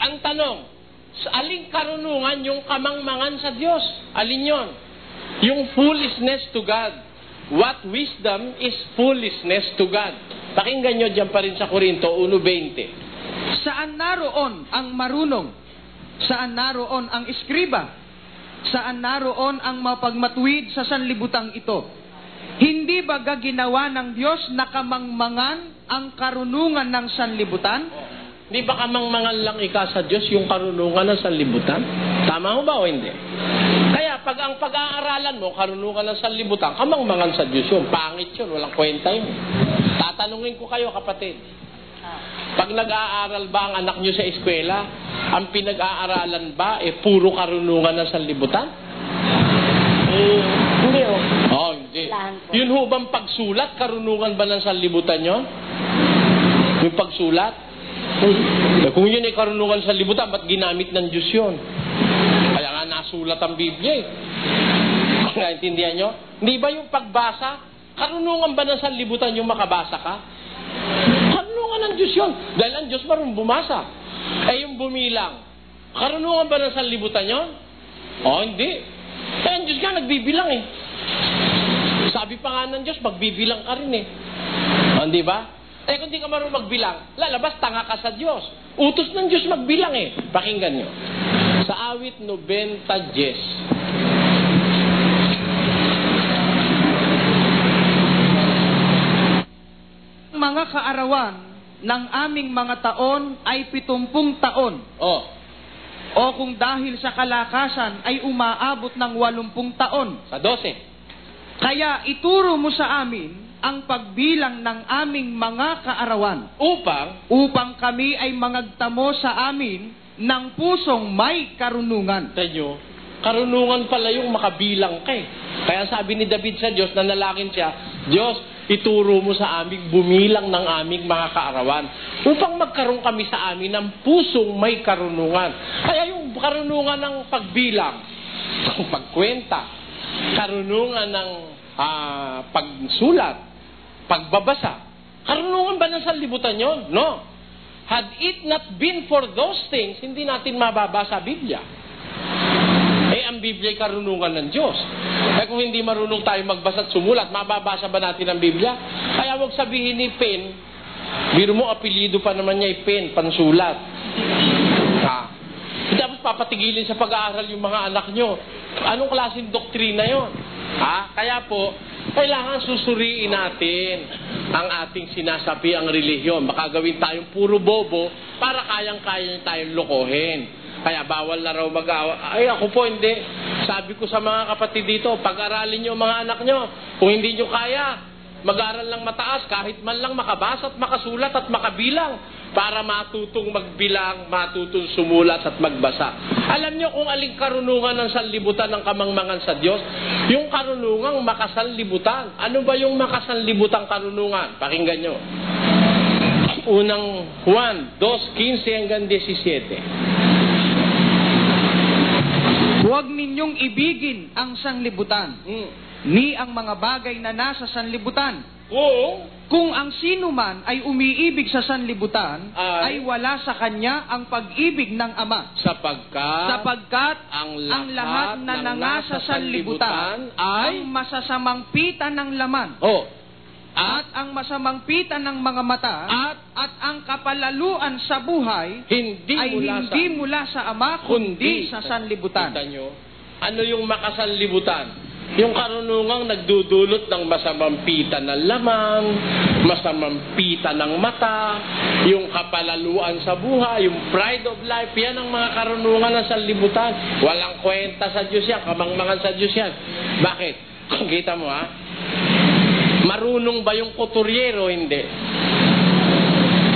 G: ang tanong, aling karunungan yung kamangmangan sa Diyos? Alin yon? Yung foolishness to God. What wisdom is foolishness to God? Pakinggan nyo dyan pa rin sa Korinto 1:20.
T: Saan naroon ang marunong? Saan naroon ang iskriba? Saan naroon ang mapagmatuwid sa sanlibutang ito? Hindi ba ginawa ng Diyos na kamangmangan ang karunungan ng sanlibutan?
G: Di ba kamangmangan lang sa Diyos yung karunungan ng sanlibutan? Tama mo ba o hindi? Kaya pag ang pag-aaralan mo, karunungan ng sanlibutan, kamangmangan sa Diyos yun. Pangit yun, walang kwenta yun. Tatanungin ko kayo, kapatid. Pag nag-aaral ba ang anak nyo sa eskwela, ang pinag-aaralan ba puro karunungan ng sanlibutan?
S: Hindi ho.
G: Hindi. Yun ho bang pagsulat, karunungan ba ng sanlibutan yun? Yung pagsulat? Kung yun ay karunungan sa sanlibutan, ba't ginamit ng Diyos yun? Kaya nga nasulat ang Biblia eh. Naintindihan nyo? Hindi ba yung pagbasa, karunungan ba ng sanlibutan yung makabasa ka? Karunungan ng Diyos yun. Dahil ang Diyos marunong bumasa. Yung bumilang, karunungan ba ng sanlibutan yun? Hindi. Ang Diyos nga nagbibilang eh. Sabi pa nga ng Diyos, magbibilang ka rin eh. Hindi ba? Kung di ka marunong magbilang, lalabas, tanga ka sa Diyos. Utos ng Diyos magbilang eh. Pakinggan nyo. Sa awit 90:10.
T: Mga kaarawan ng aming mga taon ay 70 taon. O kung dahil sa kalakasan ay umaabot ng 80 taon.
G: Sa 12.
T: Kaya ituro mo sa amin ang pagbilang ng aming mga kaarawan.
G: Upang
T: kami ay mangagtamo sa amin ng pusong may karunungan.
G: Tanyo, karunungan pala yung makabilang ka eh. Kaya sabi ni David sa Diyos, nanalangin siya, Diyos, ituro mo sa amin bumilang ng aming mga kaarawan upang magkaroon kami sa amin ng pusong may karunungan. Kaya yung karunungan ng pagbilang, ng pagkwenta, karunungan ng pagsulat, pagbabasa, karunungan ba ng sanlibutan yon? No. Had it not been for those things, hindi natin mababasa Biblia. Ang Biblia ay karunungan ng Diyos. Kung hindi marunong tayo magbasa at sumulat, mababasa ba natin ang Biblia? Kaya wag sabihin ni Pen, biro mo, apelido pa naman niya ay Pen, pansulat. Tapos papatigilin sa pag-aaral yung mga anak nyo. Anong klaseng doktrina yon? Kaya po, kailangan susuriin natin ang ating sinasabi ang relihiyon. Baka gawin tayong puro bobo para kayang-kaya tayong lokohin. Kaya bawal na raw mag-awa. Ay, ako po hindi. Sabi ko sa mga kapatid dito, pag-aralin nyo mga anak nyo. Kung hindi nyo kaya, mag-aral lang mataas, kahit man lang makabasa at makasulat at makabilang, para matutong magbilang, matutong sumulat at magbasa. Alam nyo kung aling karunungan ng sanlibutan ng kamangmangan sa Diyos? Yung karunungang makasanlibutan. Ano ba yung makasanlibutang karunungan? Pakinggan nyo. Unang Juan 2:15 hanggang 17.
T: Huwag ninyong ibigin ang sanlibutan, ni ang mga bagay na nasa sanlibutan.
G: Oo.
T: Kung ang sino man ay umiibig sa sanlibutan, ay wala sa kanya ang pag-ibig ng Ama. Sapagkat ang lahat na nangasa sanlibutan ay masasamang pita ng laman. At ang masamang pita ng mga mata at ang kapalaluan sa buhay hindi mula sa Ama kundi sa sanlibutan.
G: Ano yung makasanlibutan? Yung karunungang nagdudulot ng masamang pita ng laman, masamang pita ng mata, yung kapalaluan sa buhay, yung pride of life, yan ang mga karunungan ng sanlibutan. Walang kwenta sa Diyos yan, kamangmangan sa Diyos yan. Bakit? Kita mo marunong ba yung kuturyero? Hindi.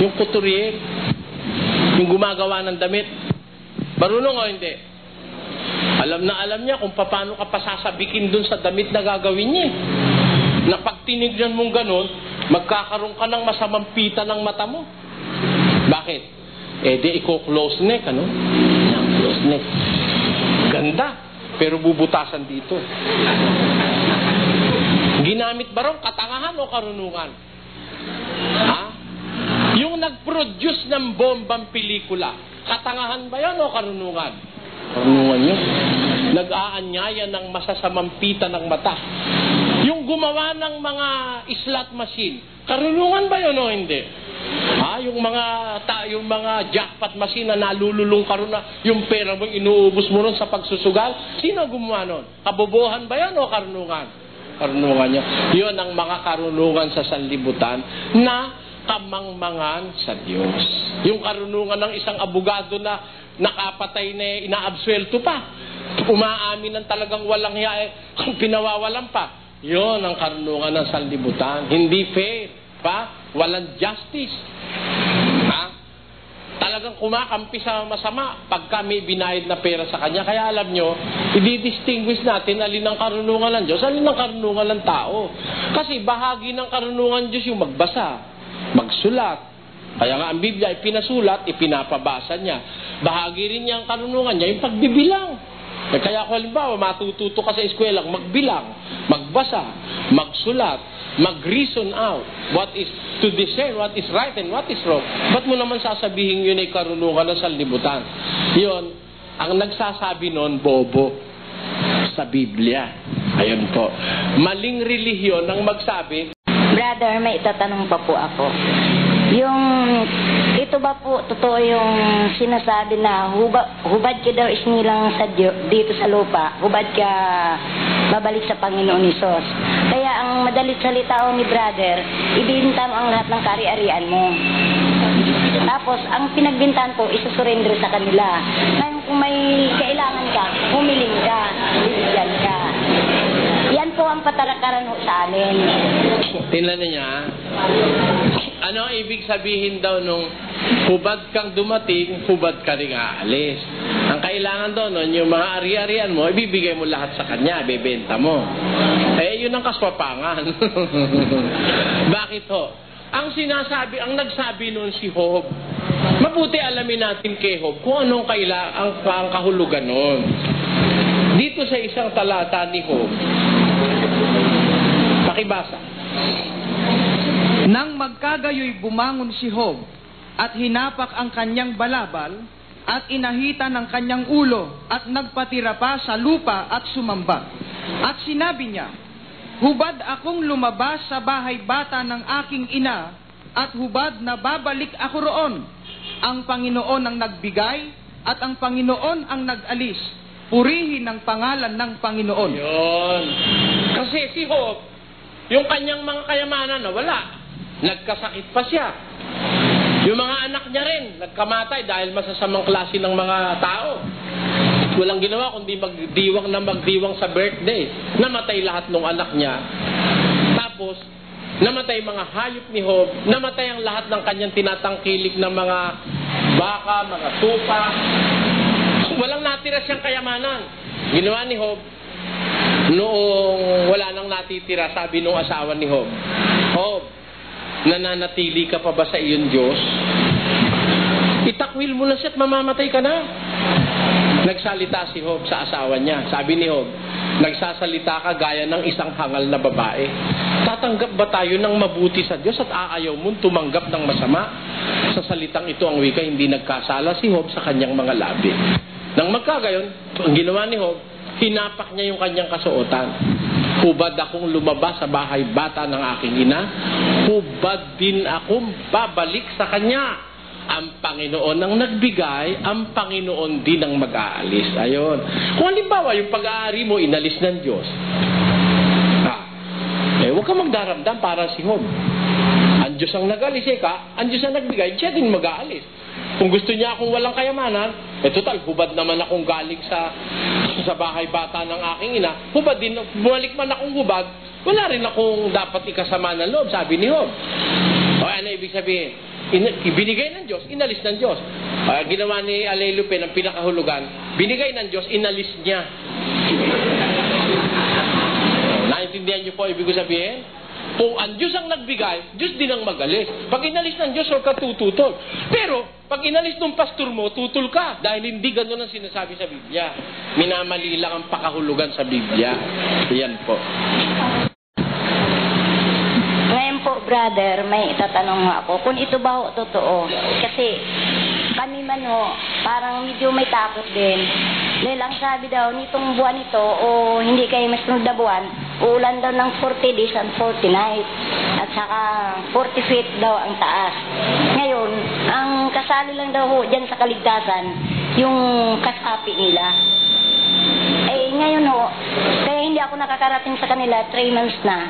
G: Yung kuturyero, yung gumagawa ng damit, marunong o hindi? Alam na alam niya kung paano ka pasasabikin dun sa damit na gagawin niya. Na pag tinignan mong ganun, magkakaroon ka ng masamang pita ng mata mo. Bakit? Di i-close neck, Close neck. Ganda, pero bubutasan dito. Ginamit ba ron katangahan o karunungan? Yung nag-produce ng bombang pelikula, katangahan ba yan o karunungan? Karunungan yun. Nag-aanyaya ng masasamang pita ng mata. Yung gumawa ng mga slot machine, karunungan ba yun o hindi? Yung mga jackpot machine na nalululong ka ron na yung pera mo inuubos mo ron sa pagsusugal, sino gumawa nun? Kabobohan ba yan o karunungan? Karunungan niya. Yun ang mga karunungan sa sanlibutan na kamangmangan sa Diyos. Yung karunungan ng isang abogado na nakapatay na inaabsuelto pa. Umaamin ng talagang walang hiya, pinawawalan pa. Yun ang karunungan ng sanlibutan. Hindi fair. Walang justice. Talagang kumakampi sa masama pagka may binayad na pera sa kanya. Kaya alam nyo, i-distinguish natin alin ang karunungan ng Diyos, alin ang karunungan ng tao. Kasi bahagi ng karunungan ng Diyos yung magbasa, magsulat. Kaya nga ang Biblia ay pinasulat, ipinapabasa niya. Bahagi rin niya ang karunungan niya yung pagbibilang. Kaya kung halimbawa, matututo ka sa eskwela, magbilang, magbasa, magsulat, mag-reason out what is to discern what is right and what is wrong. Ba't mo naman sasabihin yun ay karunungan ng sanlibutan? Yun, ang nagsasabi noon, bobo sa Biblia. Ayun po. Maling relihiyon ang magsabi.
S: Brother, may itatanong pa po ako. Ito ba po totoo yung sinasabi na hubad ka daw isnilang sa dito sa lupa, hubad ka babalik sa Panginoon Hesus. Kaya ang madalit salita ni brother, ibinta mo ang lahat ng kari-arian mo. Tapos, ang pinagbintahan ko, isusurrender sa kanila. Ngayon, kung may kailangan ka, humiling ka, bibigyan ka. Yan po ang patalakaran sa amin.
G: Tingnan niya, Ano ang ibig sabihin daw nung hubad kang dumating, hubad ka rin aalis? Ang kailangan daw nun, yung mga ari-arian mo, ibibigay mo lahat sa kanya, bebenta mo. Eh, yun ang kaswapangan. Bakit ho? Ang nagsabi nun si Job. Mabuti alamin natin kay Job kung anong ang kahulugan nun. Dito sa isang talata ni Job, pakibasa.
T: Nang magkagayoy bumangon si Job at hinapak ang kanyang balabal at inahita ng kanyang ulo at nagpatira pa sa lupa at sumamba. At sinabi niya, hubad akong lumabas sa bahay bata ng aking ina at hubad na babalik ako roon. Ang Panginoon ang nagbigay at ang Panginoon ang nag-alis. Purihin ang pangalan ng Panginoon.
G: Yun. Kasi si Job, yung kanyang mga kayamanan na wala. Nagkasakit pa siya. Yung mga anak niya rin, nagkamatay dahil masasamang klase ng mga tao. Walang ginawa kundi magdiwang sa birthday. Namatay lahat ng anak niya. Tapos, namatay mga hayop ni Job. Namatay ang lahat ng kanyang tinatangkilik ng mga baka, mga tupa. Walang natira siyang kayamanan. Ginawa ni Job, noong wala nang natitira, sabi nung asawa ni Job, Job, nananatili ka pa ba sa iyon Diyos? Itakwil mo na siya at mamamatay ka na. Nagsalita si Job sa asawa niya. Sabi ni Job, nagsasalita ka gaya ng isang hangal na babae. Tatanggap ba tayo ng mabuti sa Diyos at aayaw mong tumanggap ng masama? Sa salitang ito ang wika, hindi nagkasala si Job sa kanyang mga labi. Nang magkagayon, ang ginawa ni Job, hinapak niya yung kanyang kasuotan. Hubad akong lumabas sa bahay bata ng aking ina, hubad din akong babalik sa kanya. Ang Panginoon ang nagbigay, ang Panginoon din ang mag-aalis. Ayon. Kung halimbawa, yung pag-aari mo, inalis ng Diyos. Huwag ka magdaramdam para si Job. Ang Diyos ang nag-alis, ang Diyos ang nagbigay, siya din mag-aalis. Kung gusto niya akong walang kayamanan, total, hubad naman akong galing sa bahay bata ng aking ina, hubad din, bumalik man akong hubad, wala rin akong dapat ikasama ng loob, sabi ni Job. Ano ibig sabihin? Binigay ng Diyos, inalis ng Diyos. Ginawa ni Alelupe ng pinakahulugan, binigay ng Diyos, inalis niya. Naintindihan niyo po ibig sabihin? Kung ang Diyos ang nagbigay, Diyos din ang mag-alis. Pag inalis ng Diyos, huwag ka tututol. Pero, pag inalis ng pastor mo, tutol ka. Dahil hindi ganun ang sinasabi sa Biblia. Minamali lang ang pakahulugan sa Biblia. Yan po.
S: Ngayon po, brother, may itatanong ako. Kung ito ba ho totoo? Kasi, kami man ho, parang medyo may takot din. Dahil ang sabi daw, nitong buwan ito, o hindi kayo mas sunod na buwan, uulan daw ng 40 days and 40 nights. At saka 40 feet daw ang taas. Ngayon, ang kasali lang daw ho dyan sa kaligtasan, yung kasapi nila. Ngayon ho, kaya hindi ako nakakarating sa kanila 3 months na.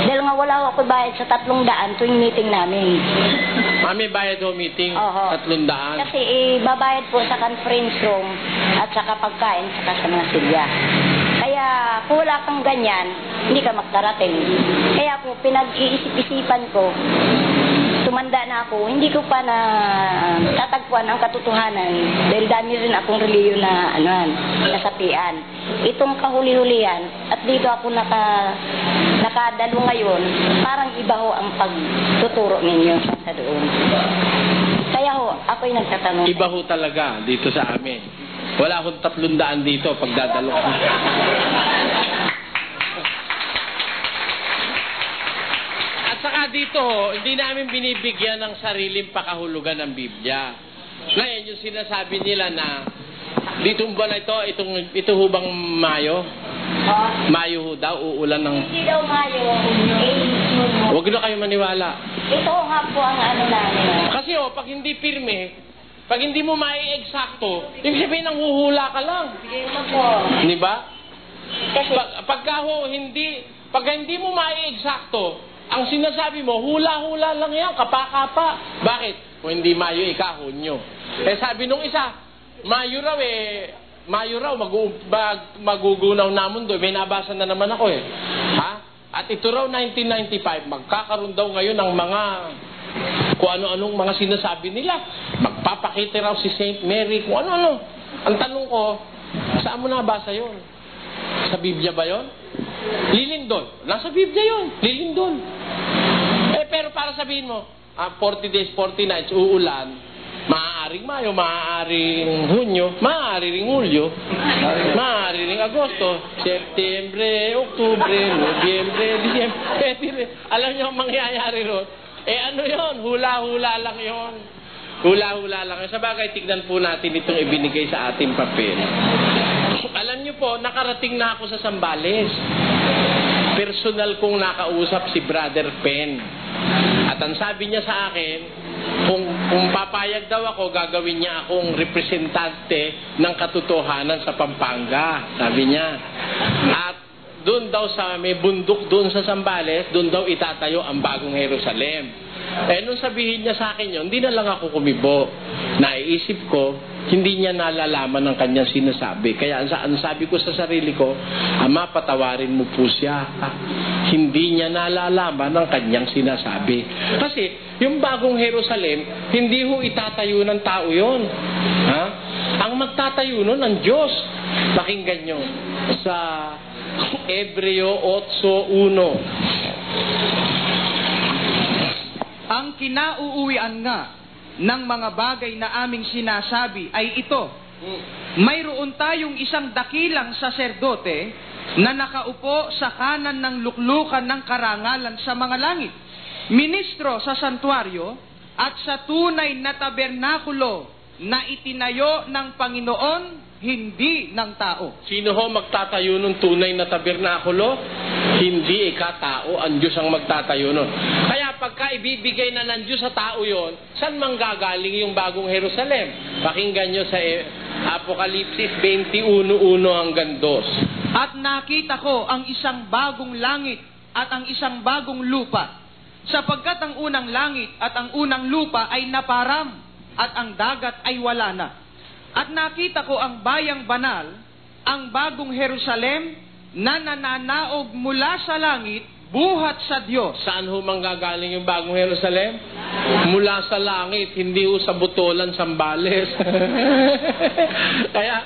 S: Dahil nga wala ako bayad sa 300 tuwing meeting namin.
G: May bayad ho meeting? 300?
S: Kasi babayad po sa conference room at saka pagkain saka sa mga silya. Kaya kung wala kang ganyan, hindi ka magkarating. Kaya po pinag-iisip-isipan ko, tumanda na ako, hindi ko pa na tatagpuan ang katotohanan dahil dami rin akong reliyon na nasapian. Itong kahuli-hulihan at dito ako nakadalo ngayon, parang iba ho ang pagtuturo ninyo sa doon. Kaya ho, ako'y nagtatanong.
G: Iba ho talaga dito sa amin. Wala akong 300 dito pagdadalo ko. At saka dito, hindi namin binibigyan ng sariling pakahulugan ng Biblia. Ngayon, yung sinasabi nila na ditong buwan na ito hubang Mayo? Mayo ho daw, uulan ng...
S: Hindi daw Mayo.
G: Huwag na kayo maniwala.
S: Ito nga po ang namin.
G: Kasi pag hindi pirme, pag hindi mo mai-eksakto, ibig sabihin nanghuhula ka lang. Di ba? Pag hindi mo mai-eksakto, ang sinasabi mo, hula-hula lang yan, kapa-kapa. Bakit? Kung hindi Mayo, Hunyo. Sabi nung isa, Mayo raw, magugunaw na mundo. May nabasa na naman ako At ito raw, 1995, magkakaroon daw ngayon ng mga Kung ano-anong mga sinasabi nila. Magpapakita raw si Saint Mary, kung ano-ano. Ang tanong ko, saan mo nabasa yun? Sa Biblia ba yun? Lilindol. Nasa Biblia yun. Lilindol. Pero para sabihin mo, 40 days, 40 nights, uulan, maaaring Mayo, maaaring Hunyo, maaaring Hulyo, maaaring Agosto, Septembre, Oktubre, Nobyembre, Disyembre. Alam niyo ang mangyayari ron? Ano yun? Hula-hula lang yun. Hula-hula lang. Sa bagay, tignan po natin itong ibinigay sa ating papel. Alam niyo po, nakarating na ako sa Zambales. Personal kong nakausap si Brother Pen. At ang sabi niya sa akin, kung papayag daw ako, gagawin niya akong representante ng katotohanan sa Pampanga. Sabi niya. At doon daw sa may bundok doon sa Zambales, doon daw itatayo ang bagong Jerusalem. Nung sabihin niya sa akin yun, hindi na lang ako kumibo. Naiisip ko, hindi niya nalalaman ng kanyang sinasabi. Kaya ang sabi ko sa sarili ko, Ama, patawarin mo po siya. Hindi niya nalalaman ng kanyang sinasabi. Kasi yung bagong Jerusalem, hindi ho itatayo ng tao yun. Ha? Ang magtatayo nun, ang Diyos. Pakinggan nyo sa Hebreo 8:1.
T: Ang kinauuwian nga ng mga bagay na aming sinasabi ay ito. Mayroon tayong isang dakilang saserdote na nakaupo sa kanan ng luklukan ng karangalan sa mga langit, ministro sa santuaryo at sa tunay na tabernakulo na itinayo ng Panginoon, hindi ng tao.
G: Sino ho magtatayo ng tunay na tabernakulo? Hindi tao, ang Diyos ang magtatayo nun. Kaya pagka ibibigay na ng Diyos sa tao yon, saan manggagaling yung bagong Jerusalem? Pakinggan nyo sa Apokalipsis 21:1 hanggang 2.
T: At nakita ko ang isang bagong langit at ang isang bagong lupa, sapagkat ang unang langit at ang unang lupa ay naparam at ang dagat ay wala na. At nakita ko ang bayang banal, ang bagong Jerusalem, na nananaog mula sa langit, buhat sa Diyos.
G: Saan ho manggagaling yung bagong Jerusalem? Mula sa langit, hindi ho sa Butolan, Zambales. Kaya,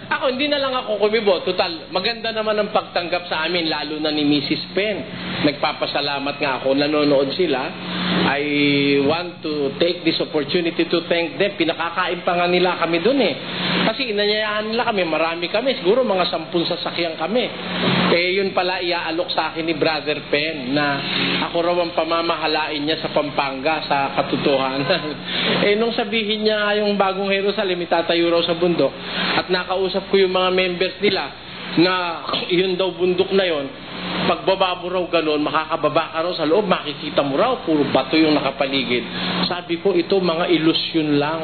G: ako, hindi na lang ako kumibo. Total, maganda naman ang pagtanggap sa amin, lalo na ni Mrs. Pen. Nagpapasalamat nga ako, nanonood sila. I want to take this opportunity to thank them. Pinakakain pa nga nila kami dun eh. Kasi inanyayaan nila kami, marami kami. Siguro mga 10 sasakyan kami. Yun pala iaalok sa akin ni Brother Pen na ako raw ang pamamahalain niya sa Pampanga, sa katotohanan. Nung sabihin niya yung bagong Jerusalem, itatayo raw sa bundok. At nakausap ko yung mga members nila na yun daw bundok na yun, pagbaba mo raw ganun, makakababa ka raw sa loob, makikita mo raw, puro bato yung nakapaligid. Sabi ko, ito mga ilusyon lang.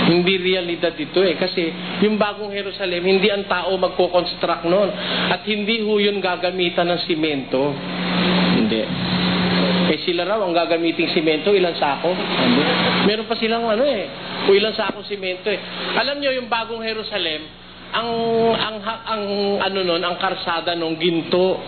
G: Hindi realidad ito eh. Kasi yung bagong Jerusalem, hindi ang tao magko-construct nun. At hindi ho yun gagamitan ng simento. Hindi. Sila raw ang gagamiting simento, ilang sako? Meron pa silang o ilang sako simento eh. Alam nyo yung bagong Jerusalem, ang karsada nung ginto.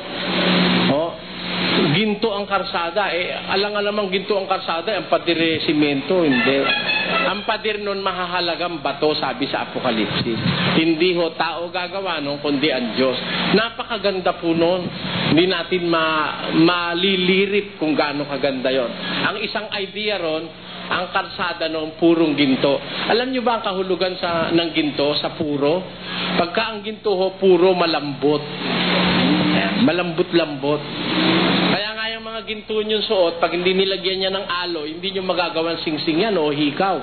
G: Ginto ang karsada. Alang-alamang ginto ang karsada, ang padir simento, hindi. Ang padir nun mahahalagang bato, sabi sa Apokalipsis. Hindi ho tao gagawa nun, kundi ang Diyos. Napakaganda po nun. Hindi natin malilirip kung gaano kaganda yon. Ang isang idea ron, ang karsada ng purong ginto. Alam nyo ba ang kahulugan ng ginto sa puro? Pagka ang ginto ho, puro malambot. Malambot-lambot. Kaya nga yung mga ginto nyo suot, pag hindi nilagyan niya ng aloy, hindi nyo magagawan singsing yan o hikaw.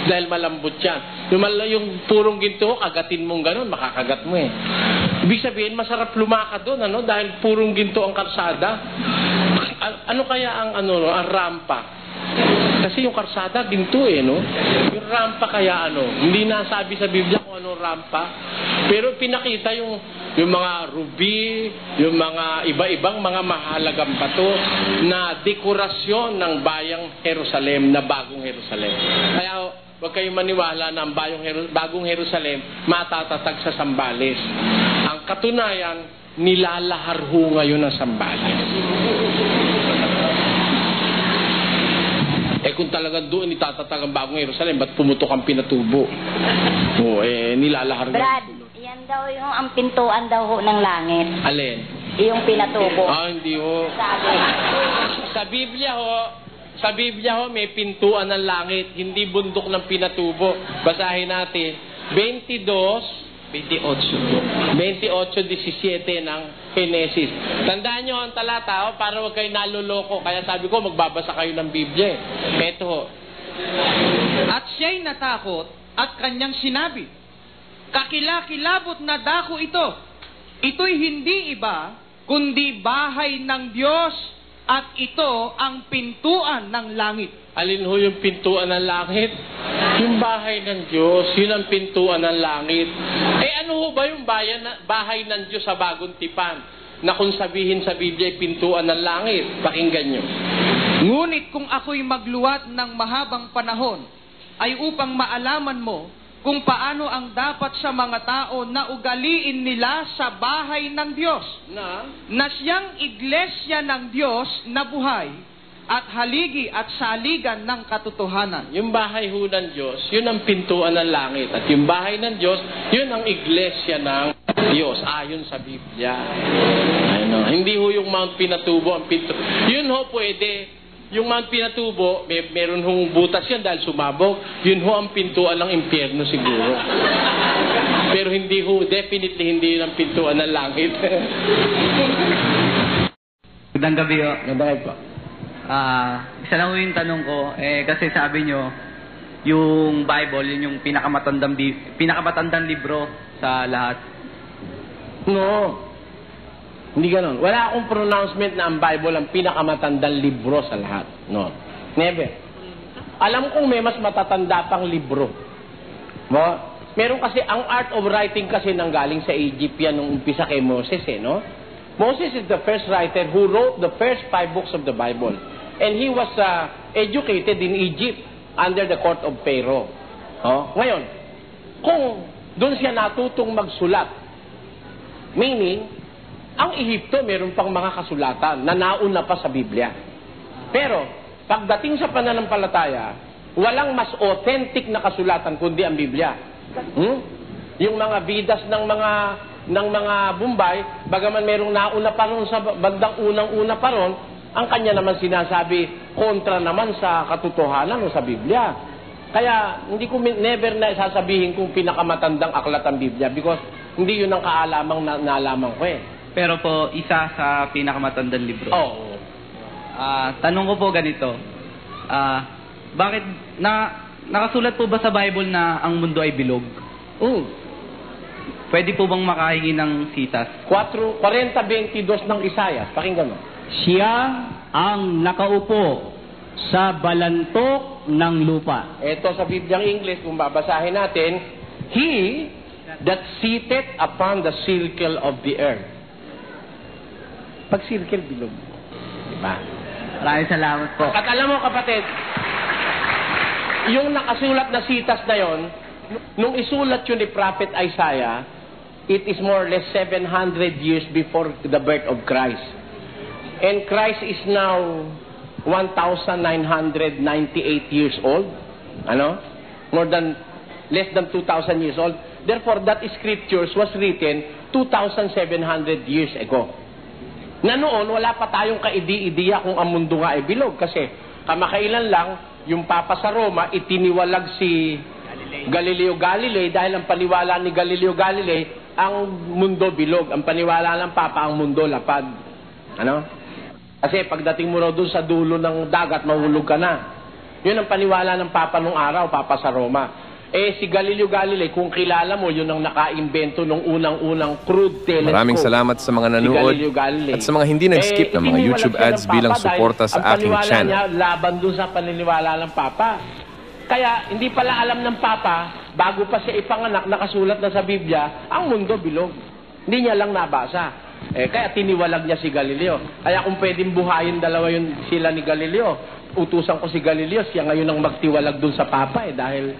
G: Dahil malambot yan. Yung purong ginto, kagatin mong ganun, makakagat mo eh. Ibig sabihin, masarap lumakad doon, dahil purong ginto ang karsada. Ano kaya ang rampa? Kasi yung karsada, ginto eh, no? Yung rampa kaya hindi nasabi sa Biblia kung anong rampa. Pero pinakita yung mga ruby, yung mga iba-ibang mga mahalagang bato na dekorasyon ng bayang Jerusalem, na bagong Jerusalem. Kaya huwag kayong maniwala na ang bagong Jerusalem matatatag sa Zambales. Ang katunayan, nilalahar ho ngayon ang Zambales. Ay kung talagang doon itatatag ang bagong Jerusalem, ba't pumutok ang pinatubo? Nilalahar na.
S: Brad, yan daw yung ang pintuan daw ho ng langit.
G: Alin?
S: Yung pinatubo.
G: Hindi ho.
S: Sabi.
G: Sa Biblia ho, may pintuan ng langit, hindi bundok ng pinatubo. Basahin natin, 28:17 ng Genesis. Tandaan nyo ang talata, para wag kayo naluloko. Kaya sabi ko, magbabasa kayo ng Biblia. Ito ho.
T: At siya'y natakot at kanyang sinabi, kakilakilabot na dako ito. Ito'y hindi iba, kundi bahay ng Diyos at ito ang pintuan ng langit.
G: Alin ho yung pintuan ng langit? Yung bahay ng Diyos, yun ang pintuan ng langit. Ano ho ba yung bahay ng Diyos sa Bagong Tipan? Na kung sabihin sa Biblia, pintuan ng langit. Pakinggan nyo.
T: Ngunit kung ako'y magluwat ng mahabang panahon, ay upang maalaman mo kung paano ang dapat sa mga tao na ugaliin nila sa bahay ng Diyos. Na siyang iglesia ng Diyos na buhay at haligi at saligan ng katotohanan.
G: Yung bahay ho ng Diyos, yun ang pintuan ng langit. At yung bahay ng Diyos, yun ang iglesia ng Diyos, ayon sa Biblia. Hindi ho yung Mount Pinatubo ang pinto. Yun ho pwede. Yung Mount Pinatubo, meron hong butas yan dahil sumabog. Yun ho ang pintuan ng impyerno siguro. Pero hindi ho, definitely hindi yun ang pintuan ng langit.
U: Magandang gabi ho.
G: Magandang gabi po.
U: Isa lang yung tanong ko, kasi sabi nyo, yung Bible, yun yung pinakamatandang libro sa lahat.
G: No. Hindi ganon. Wala akong pronouncement na ang Bible ang pinakamatandang libro sa lahat. No. Never. Alam kong may mas matatanda pang libro. No? Meron kasi, ang art of writing kasi nanggaling sa Egypt yan nung umpisa kay Moses, no? Moses is the first writer who wrote the first 5 books of the Bible. And he was educated in Egypt under the court of Pharaoh. Ngayon, kung doon siya natutong magsulat, meaning, ang Ehipto meron pang mga kasulatan na nauna pa sa Biblia. Pero, pagdating sa pananampalataya, walang mas authentic na kasulatan kundi ang Biblia. Yung mga vidas ng mga Bombay, bagaman merong nauna pa ron sa bandang unang-una pa ron, ang kanya naman sinasabi kontra naman sa katotohanan o sa Biblia. Kaya hindi ko never na sasabihin kung pinakamatandang aklat ang Biblia because hindi yun ang kaalamang nalaman ko
U: Pero po, isa sa pinakamatandang libro.
G: Oo.
U: Tanong ko po ganito. Bakit nakasulat po ba sa Bible na ang mundo ay bilog? Pwede po bang makahingi ng sitas?
G: 40:22 ng Isaiah. Pakinggan mo.
D: Siya ang nakaupo sa balantok ng lupa.
G: Ito sa Bibliang English, kung babasahin natin, He that sitteth upon the circle of the earth. Pag circle, bilog. Diba?
U: Maraming salamat po.
G: At alam mo kapatid, yung nakasulat na sitas na yon, nung isulat yun ni Prophet Isaiah, it is more or less 700 years before the birth of Christ. And Christ is now 1,998 years old. Less than 2,000 years old. Therefore, that scriptures was written 2,700 years ago. Na noon, wala pa tayong kaidi-idiya kung ang mundo nga ay bilog. Kasi kamakailan lang, yung Papa sa Roma, itiniwalag si Galileo Galilei dahil ang paniwala ni Galileo Galilei, ang mundo bilog. Ang paniwala ng Papa, ang mundo lapad. Kasi pagdating mo raw doon sa dulo ng dagat, mahulog ka na. Yun ang paniwala ng Papa nung araw, Papa sa Roma. Si Galileo Galilei, kung kilala mo, yun ang naka-imbento ng unang-unang crude telescope.
A: Maraming salamat sa mga nanood at sa mga hindi nag-skip ng mga YouTube ads bilang suporta sa aking channel.
G: Niya, laban doon sa paniniwala ng Papa. Kaya, hindi pala alam ng Papa, bago pa siya ipanganak, nakasulat na sa Biblia, ang mundo bilog. Hindi niya lang nabasa. Kaya tiniwalag niya si Galileo. Kaya kung pwedeng buhayin dalawa sila ni Galileo, utusan ko si Galileo, siya ngayon ang magtiwalag dun sa Papa dahil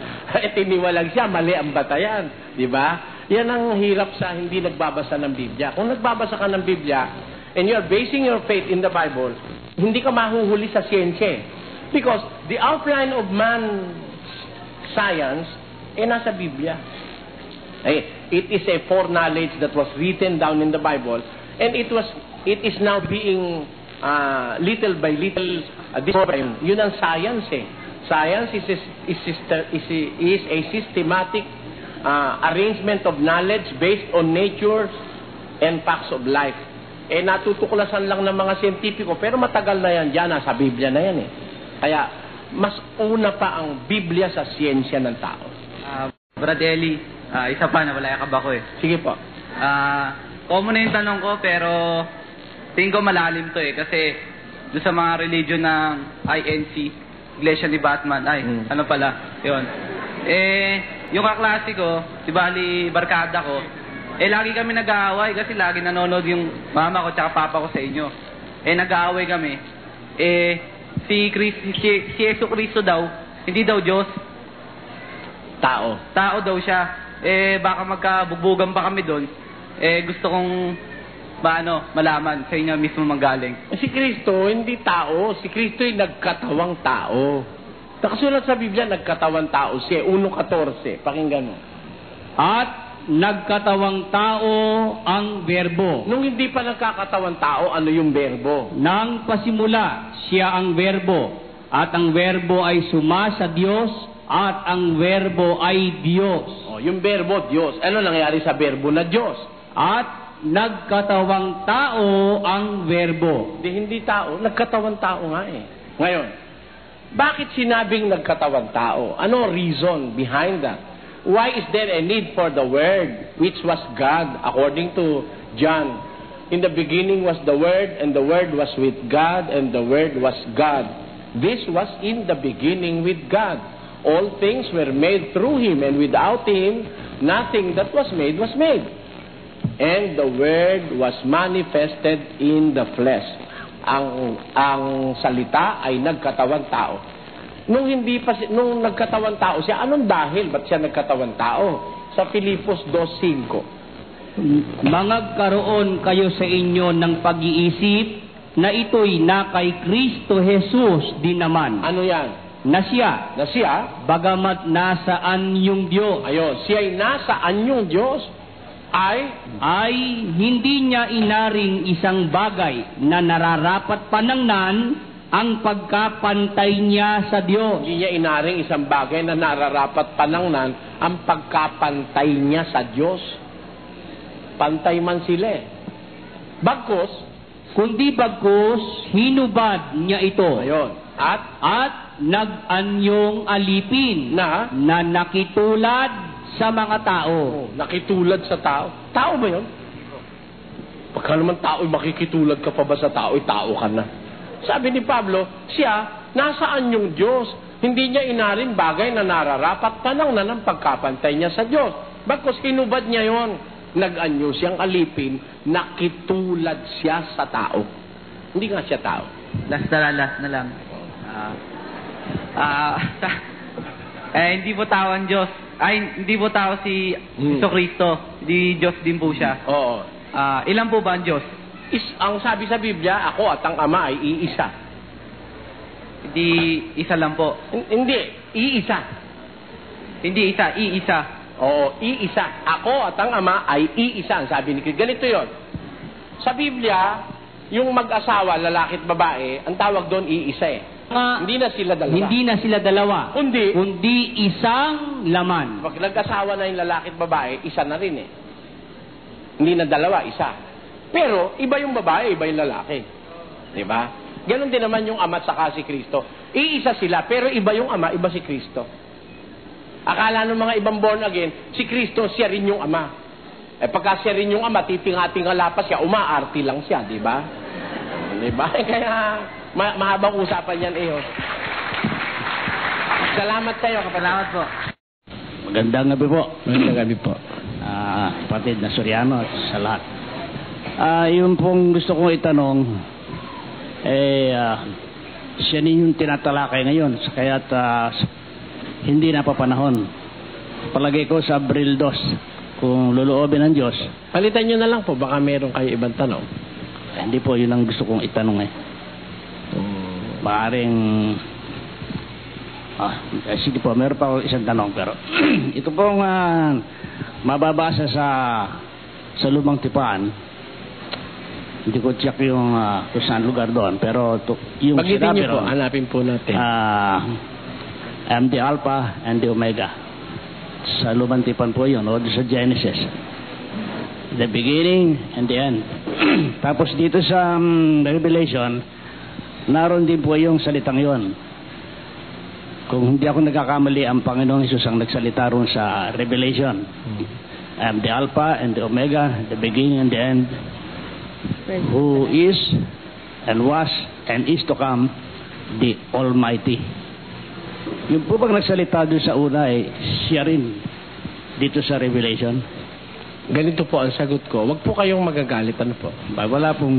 G: tiniwalag siya, mali ang batayan. Diba? Yan ang hirap sa hindi nagbabasa ng Biblia. Kung nagbabasa ka ng Biblia, and you're basing your faith in the Bible, hindi ka mahuhuli sa siyensya. Because the outline of man's science nasa Biblia. It is a foreknowledge that was written down in the Bible, and it is now being little by little discovered. Yun ang science eh. Science is a systematic arrangement of knowledge based on nature and facts of life. Natutuklasan lang ng mga siyentipiko, pero matagal na yan dyan, nasa Biblia na yan eh. Kaya, mas una pa ang Biblia sa siyensya ng tao.
U: Brad Eli, isa pa, nawala ka ba ko eh.
G: Sige po.
U: Common na yung tanong ko, pero tingin ko malalim to eh. Kasi doon sa mga religion ng INC, Iglesia ni Batman, ano pala, yun. Yung kaklase ko, si Bali barkada ko, lagi kami nag-aaway kasi lagi nanonood yung mama ko tsaka papa ko sa inyo. Nag-aaway kami. Si Yesu Cristo daw, hindi daw Diyos. Tao daw siya. Baka magkabubugan pa kami doon. Gusto kong malaman sa inyo mismo manggaling.
G: Si Kristo hindi tao. Si Kristo ay nagkatawang tao. Nakasulat sa Biblia, nagkatawang tao siya. 1:14. Pakinggan mo.
D: At nagkatawang tao ang verbo.
G: Nung hindi pa nagkakatawang tao, ano yung verbo?
D: Nang pasimula, siya ang verbo. At ang verbo ay suma sa Diyos. At ang verbo ay Diyos.
G: Yung verbo, Diyos. Ano nangyari sa verbo na Diyos?
D: At nagkatawang tao ang verbo.
G: Hindi tao. Nagkatawang tao nga eh. Ngayon, bakit sinabing nagkatawang tao? Ano reason behind that? Why is there a need for the Word, which was God, according to John? In the beginning was the Word, and the Word was with God, and the Word was God. This was in the beginning with God. All things were made through Him, and without Him, nothing that was made was made. And the Word was manifested in the flesh. Ang salita ay nagkatawang tao. Nung nagkatawang tao siya, anong dahil? Ba't siya nagkatawang tao? Sa Filipos 2:5.
D: Magkaroon kayo sa inyo ng pag-iisip na ito'y na kay Kristo Jesus din naman.
G: Ano yan?
D: Na siya, bagamat nasaan yung Diyos.
G: Ayun, siya'y nasaan yung Diyos ay
D: hindi niya inaring isang bagay na nararapat panangnan ang pagkapantay niya sa Diyos.
G: Hindi niya inaring isang bagay na nararapat panangnan ang pagkapantay niya sa Diyos. Pantay man sila eh. Bagkus,
D: kundi bagkus, hinubad niya ito.
G: Ayun.
D: At nag-anyong alipin na nakitulad sa mga tao.
G: Nakitulad sa tao? Tao ba yun? Pagka naman tao, makikitulad ka pa ba sa tao? Tao ka na. Sabi ni Pablo, siya, nasaan yung Diyos? Hindi niya inarin bagay na nararapat panangnan ng pagkapantay niya sa Diyos. Bagkus hinubad niya yon, nag-anyo siyang alipin, nakitulad siya sa tao. Hindi nga siya tao.
U: Last na lang. Hindi po tao ang Diyos. Hindi po tao si Jesu Cristo. Hindi Diyos din po siya.
G: Oo.
U: Ilan po ba ang Diyos?
G: Ang sabi sa Biblia, ako at ang Ama ay iisa.
U: Hindi isa lang po.
G: Hindi, iisa.
U: Hindi isa, iisa.
G: Oo, iisa. Ako at ang Ama ay iisa. Ang sabi ni Kristo. Ganito yon. Sa Biblia, yung mag-asawa, lalaki at babae, ang tawag doon iisa eh. Hindi na sila dalawa.
D: Kundi isang laman.
G: Pag nag-asawa na yung lalaki at babae, isa na rin eh. Hindi na dalawa, isa. Pero, iba yung babae, iba yung lalaki. Diba? Ganon din naman yung Ama at saka si Kristo. Iisa sila, pero iba yung Ama, iba si Kristo. Akala ng mga ibang born again, si Kristo, siya rin yung Ama. Pagka siya rin yung Ama, titinga-tingala pa siya, umaarti lang siya, diba? Diba? Kaya, mahabang usapan yan eh. Salamat kayo.
E: Salamat po. Magandang gabi po. Magandang gabi po. Kapatid na Soriano at sa lahat. Yun pong gusto kong itanong, siya yung tinatalakay ngayon, kaya't hindi napapanahon. Palagay ko sa Abril 2, kung luluobin ng Diyos.
G: Palitan nyo na lang po, baka meron kayo ibang tanong.
E: Hindi po, yun ang gusto kong itanong eh. Maaring Sige po, meron pa ako isang tanong, pero ito pong mababasa sa lumang tipan. Hindi ko check yung kung saan lugar doon, pero yung
C: Bagitin
E: sinabi
C: niyo po,
E: ron,
C: hanapin po natin.
E: I'm the Alpha and the Omega. Sa lumang tipan po yun, o sa Genesis. The beginning and the end. Tapos dito sa Revelation, naroon din po yung salitang yon. Kung hindi ako nagkakamali, ang Panginoong Hesus ang nagsalita ron sa Revelation. I am the Alpha and the Omega, the beginning and the end, who is and was and is to come, the Almighty. Yung po bang nagsalita doon sa una siya rin dito sa Revelation?
C: Ganito po ang sagot ko. Huwag po kayong magagalit. Ano po?
E: Wala pong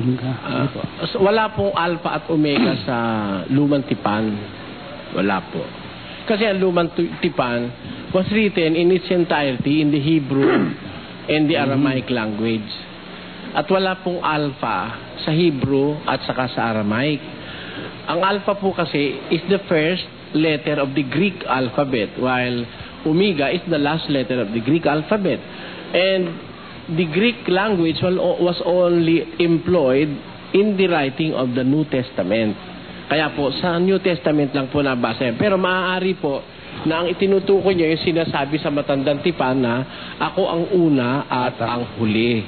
C: wala pong Alpha at Omega sa lumang tipan. Wala po. Kasi ang lumang tipan was written in its entirety in the Hebrew and the Aramaic language. At wala pong Alpha sa Hebrew at saka sa Aramaic. Ang Alpha po kasi is the first letter of the Greek alphabet, while Omega is the last letter of the Greek alphabet. And the Greek language was only employed in the writing of the New Testament. Kaya po, sa New Testament lang po nabasa yan. Pero maaari po na ang itinutukoy niya yung sinasabi sa matandang tipan na ako ang una at ang huli.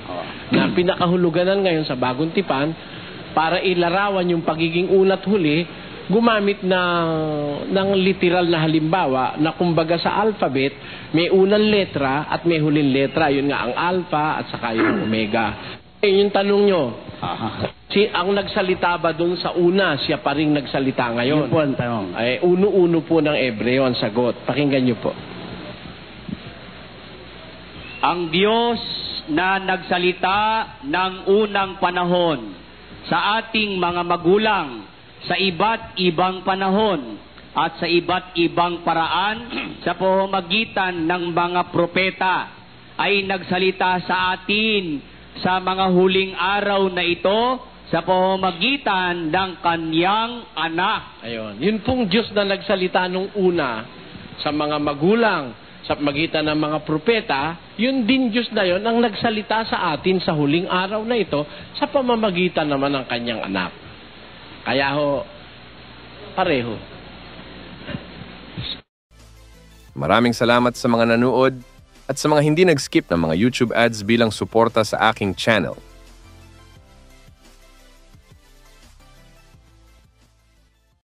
C: Na pinakahuluganan ngayon sa bagong tipan, para ilarawan yung pagiging una at huli, gumamit ng literal na halimbawa na kumbaga sa alphabet, may unang letra at may huling letra. Yun nga ang alpha at saka yung omega. Yung tanong nyo, ang nagsalita ba dun sa una, siya pa rin nagsalita ngayon?
E: Yun po ang tanong.
C: Ay, uno-uno po ng Ebreo ang sagot. Pakinggan nyo po.
B: Ang Diyos na nagsalita ng unang panahon sa ating mga magulang sa iba't ibang panahon at sa iba't ibang paraan sa pamamagitan ng mga propeta ay nagsalita sa atin sa mga huling araw na ito sa pamamagitan ng kanyang anak.
C: Ayun. Yun pong Diyos na nagsalita nung una sa mga magulang sa pamamagitan ng mga propeta, yun din Diyos na yun ang nagsalita sa atin sa huling araw na ito sa pamamagitan naman ng kanyang anak. Kaya ho, pareho.
A: Maraming salamat sa mga nanood at sa mga hindi nag-skip ng mga YouTube ads bilang suporta sa aking channel.